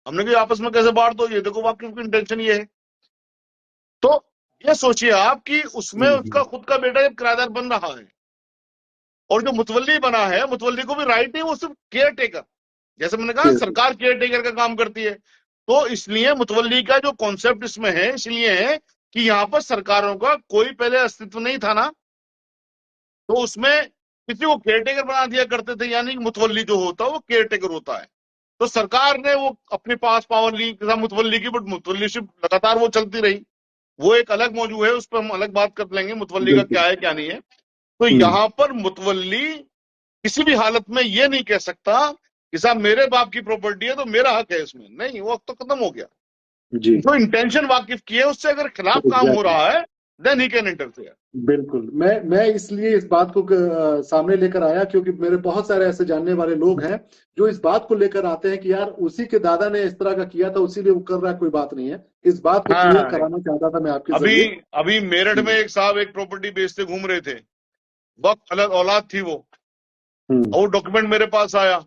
हमने कहा आपस में कैसे बांट दो, ये देखो बाप की इंटेंशन ये है। तो ये सोचिए आप कि उसमें उसका खुद का बेटा जब किराएदार बन रहा है और जो मुतवल्ली बना है, मुतवल्ली को भी राइट है, वो सिर्फ केयर टेकर, जैसे मैंने कहा सरकार केयर टेकर का काम करती है। तो इसलिए मुतवल्ली का जो कॉन्सेप्ट इसमें है इसलिए है कि यहाँ पर सरकारों का कोई पहले अस्तित्व नहीं था ना, तो उसमें किसी को केयर टेकर बना दिया करते थे, यानी कि मुतवल्ली जो होता है वो केयर टेकर होता है। तो सरकार ने वो अपने पास पावर ली मुतवल्ली की, बट मुतवल्लीशिप लगातार वो चलती रही। वो एक अलग मौजू है, उस पर हम अलग बात कर लेंगे मुतवल्ली का क्या है क्या नहीं है। तो यहाँ पर मुतवल्ली किसी भी हालत में ये नहीं कह सकता कि साहब मेरे बाप की प्रॉपर्टी है तो मेरा हक है इसमें, नहीं, वो तो खत्म हो गया। जी जो इंटेंशन वाकिफ की है उससे अगर खिलाफ काम हो रहा है देन ही कैन इंटरफेयर। बिल्कुल। मैं इसलिए इस बात को सामने लेकर आया क्योंकि मेरे बहुत सारे ऐसे जानने वाले लोग हैं जो इस बात को लेकर आते हैं कि यार उसी के दादा ने इस तरह का किया था उसीलिए वो कर रहा है, कोई बात नहीं है। इस बात को क्लियर कराना चाहता था मैं आपके जरिए। अभी मेरठ में एक साहब एक प्रॉपर्टी बेचते घूम रहे थे, वक्त अलग औलाद थी वो, और डॉक्यूमेंट मेरे पास आया,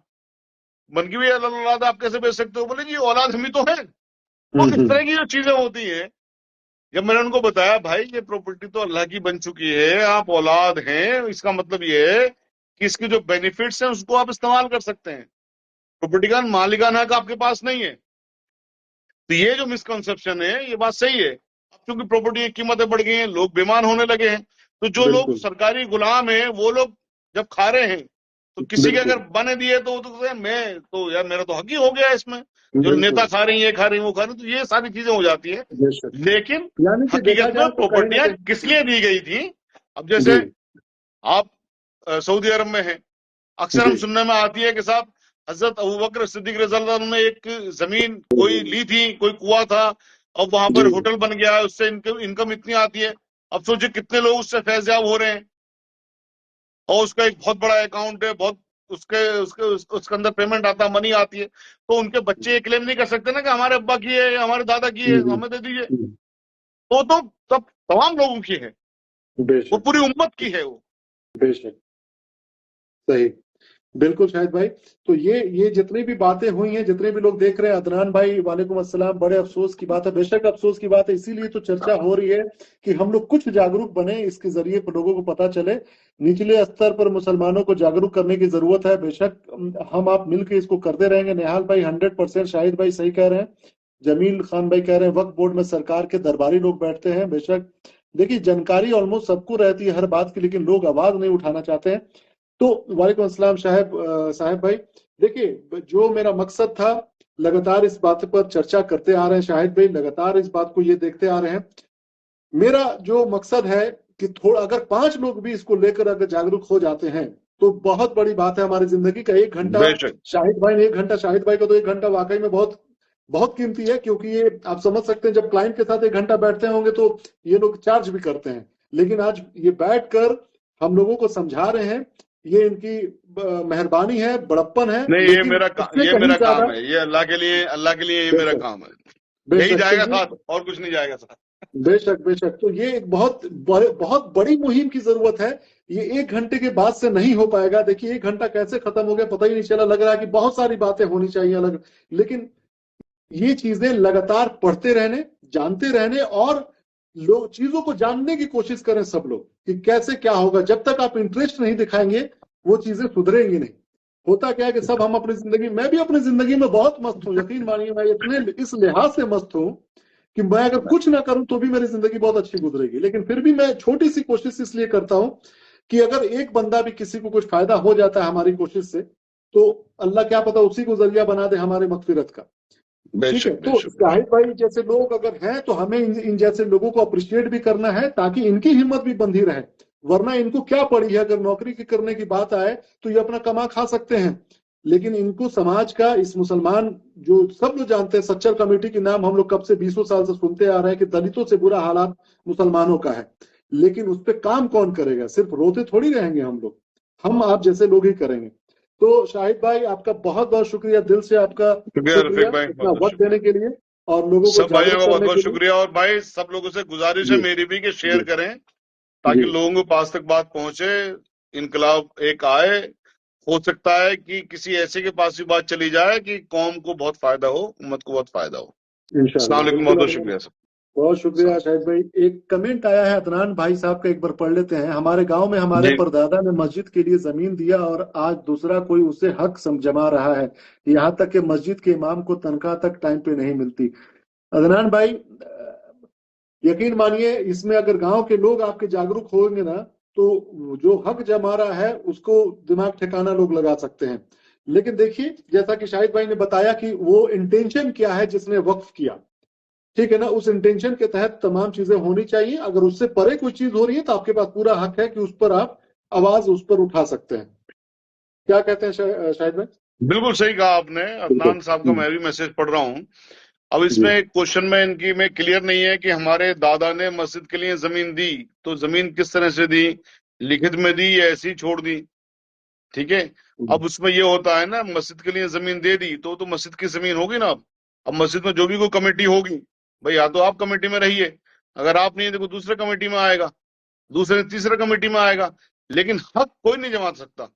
मन की भी अलग औलाद आप कैसे बेच सकते हो? बोले जी औलाद हम ही तो है। तो इस तरह की जो चीजें होती हैं, जब मैंने उनको बताया भाई ये प्रॉपर्टी तो अल्लाह की बन चुकी है, आप औलाद हैं, इसका मतलब ये है कि इसके जो बेनिफिट्स हैं उसको आप इस्तेमाल कर सकते हैं, प्रॉपर्टी का मालिकाना हक आपके पास नहीं है। तो ये जो मिसकंसेप्शन है ये बात सही है। अब क्योंकि प्रॉपर्टी की कीमतें बढ़ गई हैं, लोग बेईमान होने लगे हैं, तो जो लोग सरकारी गुलाम हैं वो लोग जब खा रहे हैं तो किसी के अगर बने दिए तो वो तो मैं तो यार मेरा तो हक ही हो गया इसमें, जो नेता खा रही है, खा रही है, वो खा रही है, तो ये सारी चीजें हो जाती है। लेकिन हकीकत में प्रॉपर्टियां किस लिए दी गई थी? अब जैसे आप सऊदी अरब में हैं, अक्सर हम सुनने में आती है कि साहब हजरत अबू बकर सिद्दीक रज़ियल्लाहु अन्हु ने एक जमीन कोई ली थी, कोई कुआं था और वहां पर होटल बन गया है, उससे इनकम इतनी आती है। अब सोचिए कितने लोग उससे फैज़याब हो रहे हैं, और उसका एक बहुत बड़ा अकाउंट है, बहुत उसके अंदर पेमेंट आता, मनी आती है। तो उनके बच्चे ये क्लेम नहीं कर सकते ना कि हमारे अब्बा की है, हमारे दादा की है, हमें दे दीजिए। तो तब तमाम लोगों की है, वो पूरी उम्मत की है वो। बेशक सही, बिल्कुल शाहिद भाई। तो ये जितनी भी बातें हुई हैं, जितने भी लोग देख रहे हैं, अदनान भाई वालेकुम अस्सलाम, बड़े अफसोस की बात है, बेशक अफसोस की बात है, इसीलिए तो चर्चा हो रही है कि हम लोग कुछ जागरूक बने, इसके जरिए लोगों को पता चले। निचले स्तर पर मुसलमानों को जागरूक करने की जरूरत है, बेशक हम आप मिलकर इसको करते रहेंगे। निहाल भाई 100%, शाहिद भाई सही कह रहे हैं, जमील खान भाई कह रहे हैं वक्फ बोर्ड में सरकार के दरबारी लोग बैठते हैं। बेशक देखिए जानकारी ऑलमोस्ट सबको रहती है हर बात की, लेकिन लोग आवाज नहीं उठाना चाहते हैं। तो वालेकुम अस्सलाम साहब भाई, देखिए जो मेरा मकसद था, लगातार इस बात पर चर्चा करते आ रहे हैं शाहिद भाई, लगातार इस बात को ये देखते आ रहे हैं। मेरा जो मकसद है कि थोड़ा अगर 5 लोग भी इसको लेकर अगर जागरूक हो जाते हैं तो बहुत बड़ी बात है हमारी जिंदगी का। 1 घंटा शाहिद भाई ने 1 घंटा, शाहिद भाई का तो 1 घंटा वाकई में बहुत बहुत कीमती है, क्योंकि ये आप समझ सकते हैं जब क्लाइंट के साथ 1 घंटा बैठते होंगे तो ये लोग चार्ज भी करते हैं, लेकिन आज ये बैठकर हम लोगों को समझा रहे हैं, ये इनकी मेहरबानी है, बड़प्पन है। नहीं, ये मेरा काम है, ये अल्लाह के लिए ये मेरा काम है, यही जाएगा साथ, और कुछ नहीं जाएगा साथ। बेशक बेशक। तो ये एक बहुत बड़ी मुहिम की जरूरत है, ये 1 घंटे के बाद से नहीं हो पाएगा। देखिए 1 घंटा कैसे खत्म हो गया पता ही नहीं चला, लग रहा है कि बहुत सारी बातें होनी चाहिए अलग, लेकिन ये चीजें लगातार पढ़ते रहने, जानते रहने, और लोग चीजों को जानने की कोशिश करें सब लोग कि कैसे क्या होगा। जब तक आप इंटरेस्ट नहीं दिखाएंगे वो चीजें सुधरेंगी नहीं। होता क्या है कि सब हम अपनी जिंदगी, मैं भी अपनी जिंदगी में बहुत मस्त हूँ, यकीन मानिए मैं इतने इस लिहाज से मस्त हूँ कि मैं अगर कुछ ना करूं तो भी मेरी जिंदगी बहुत अच्छी गुजरेगी, लेकिन फिर भी मैं छोटी सी कोशिश इसलिए करता हूं कि अगर एक बंदा भी किसी को कुछ फायदा हो जाता है हमारी कोशिश से, तो अल्लाह क्या पता उसी को जरिया बना दे हमारे मगफिरत का। ठीक है, तो शाहिद भाई जैसे लोग अगर हैं तो हमें इन जैसे लोगों को अप्रिशिएट भी करना है ताकि इनकी हिम्मत भी बंधी रहे, वरना इनको क्या पड़ी है, अगर नौकरी की करने की बात आए तो ये अपना कमा खा सकते हैं, लेकिन इनको समाज का, इस मुसलमान जो सब लोग जानते हैं, सच्चर कमेटी के नाम हम लोग कब से 20 साल से सुनते आ रहे हैं कि दलितों से बुरा हालात मुसलमानों का है, लेकिन उस पर काम कौन करेगा? सिर्फ रोते थोड़ी रहेंगे हम लोग, हम आप जैसे लोग ही करेंगे। तो शाहिद भाई आपका बहुत बहुत शुक्रिया, दिल से आपका शुक्रिया इतना वक्त देने के लिए, और लोगों को सब भाइयों का बहुत बहुत शुक्रिया। और भाई सब लोगों से गुजारिश है मेरी भी कि शेयर करें ताकि लोगों के पास तक बात पहुंचे, इनकलाब एक आए। हो सकता है कि किसी ऐसे के पास भी बात चली जाए कि कौम को बहुत फायदा हो, उम्मत को बहुत फायदा हो। अस्सलाम वालेकुम, बहुत बहुत शुक्रिया सर। बहुत शुक्रिया शाहिद भाई। एक कमेंट आया है अदनान भाई साहब का, एक बार पढ़ लेते हैं। हमारे गांव में हमारे परदादा ने मस्जिद के लिए जमीन दिया और आज दूसरा कोई उसे हक जमा रहा है, यहाँ तक कि मस्जिद के इमाम को तनख्वाह तक टाइम पे नहीं मिलती। अदनान भाई यकीन मानिए, इसमें अगर गांव के लोग आपके जागरूक होंगे ना तो जो हक जमा रहा है उसको दिमाग ठिकाना लोग लगा सकते हैं। लेकिन देखिए जैसा कि शाहिद भाई ने बताया कि वो इंटेंशन क्या है जिसने वक्फ किया, ठीक है ना, उस इंटेंशन के तहत तमाम चीजें होनी चाहिए। अगर उससे परे कोई चीज हो रही है तो आपके पास पूरा हक है कि उस पर आप आवाज उस पर उठा सकते हैं। क्या कहते हैं शाहिद भाई? बिल्कुल सही कहा आपने। अदनान साहब का मैं भी मैसेज पढ़ रहा हूँ। अब इसमें एक क्वेश्चन में इनकी में क्लियर नहीं है कि हमारे दादा ने मस्जिद के लिए जमीन दी, तो जमीन किस तरह से दी, लिखित में दी या ऐसी छोड़ दी? ठीक है। अब उसमें ये होता है ना, मस्जिद के लिए जमीन दे दी तो मस्जिद की जमीन होगी ना। अब मस्जिद में जो भी कोई कमेटी होगी भाई, या तो आप कमेटी में रहिए, अगर आप नहीं है तो दूसरे कमेटी में आएगा, दूसरे तीसरे कमेटी में आएगा, लेकिन हक कोई नहीं जमा सकता।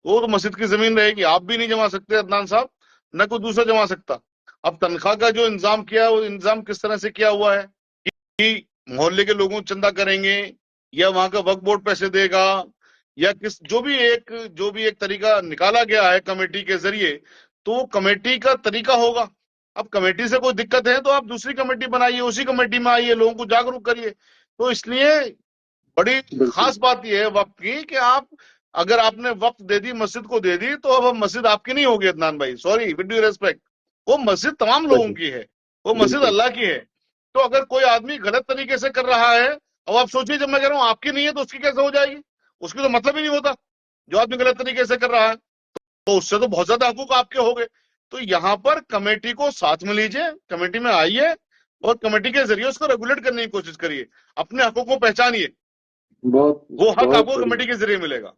वो तो मस्जिद की जमीन रहेगी, आप भी नहीं जमा सकते अदनान साहब, न कोई दूसरा जमा सकता। अब तनख्वाह का जो इंतजाम किया, वो इंतजाम किस तरह से किया हुआ है कि मोहल्ले के लोगों को चंदा करेंगे या वहां का वक्फ बोर्ड पैसे देगा, या किस जो भी एक तरीका निकाला गया है कमेटी के जरिए, तो वो कमेटी का तरीका होगा। अब कमेटी से कोई दिक्कत है तो आप दूसरी कमेटी बनाइए, उसी कमेटी में आइए, लोगों को जागरूक करिए। तो इसलिए बड़ी खास बात यह है वक्त की कि आप अगर आपने वक्त दे दी, मस्जिद को दे दी, तो अब मस्जिद आपकी नहीं होगी अदनान भाई, सॉरी विद ड्यू रेस्पेक्ट। वो मस्जिद तमाम लोगों की है, वो मस्जिद अल्लाह की है। तो अगर कोई आदमी गलत तरीके से कर रहा है, अब आप सोचिए, जब मैं कह रहा हूं आपकी नहीं है तो उसकी कैसे हो जाएगी? उसकी तो मतलब ही नहीं होता। जो आदमी गलत तरीके से कर रहा है तो उससे तो बहुत ज्यादा हकूक आपके हो गए। तो यहाँ पर कमेटी को साथ में लीजिए, कमेटी में आइए और कमेटी के जरिए उसको रेगुलेट करने की कोशिश करिए, अपने हकों को पहचानिए, वो हक आपको कमेटी के जरिए मिलेगा।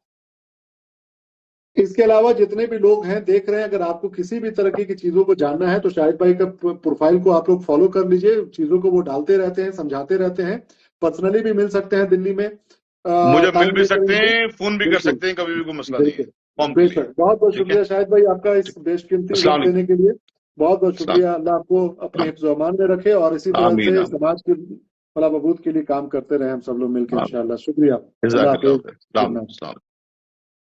इसके अलावा जितने भी लोग हैं देख रहे हैं, अगर आपको किसी भी तरह की चीजों को जानना है तो शाहिद भाई का प्रोफाइल को आप लोग फॉलो कर लीजिए। चीजों को वो डालते रहते हैं, समझाते रहते हैं। पर्सनली भी मिल सकते हैं दिल्ली में, मुझे मिल भी सकते हैं, फोन भी कर सकते हैं, कभी भी कोई मसला नहीं है। बेशक। बहुत बहुत शुक्रिया शाहिद भाई आपका इस बेशकीमती वक्त देने के लिए। बहुत बहुत शुक्रिया। अल्लाह आपको अपने हिफ्ज़-ओ-अमान में रखे और इसी तरह से समाज के फलाह बहबूद के लिए काम करते रहे हम सब लोग मिलकर इंशाअल्लाह। शुक्रिया। अल्लाह हाफ़िज़।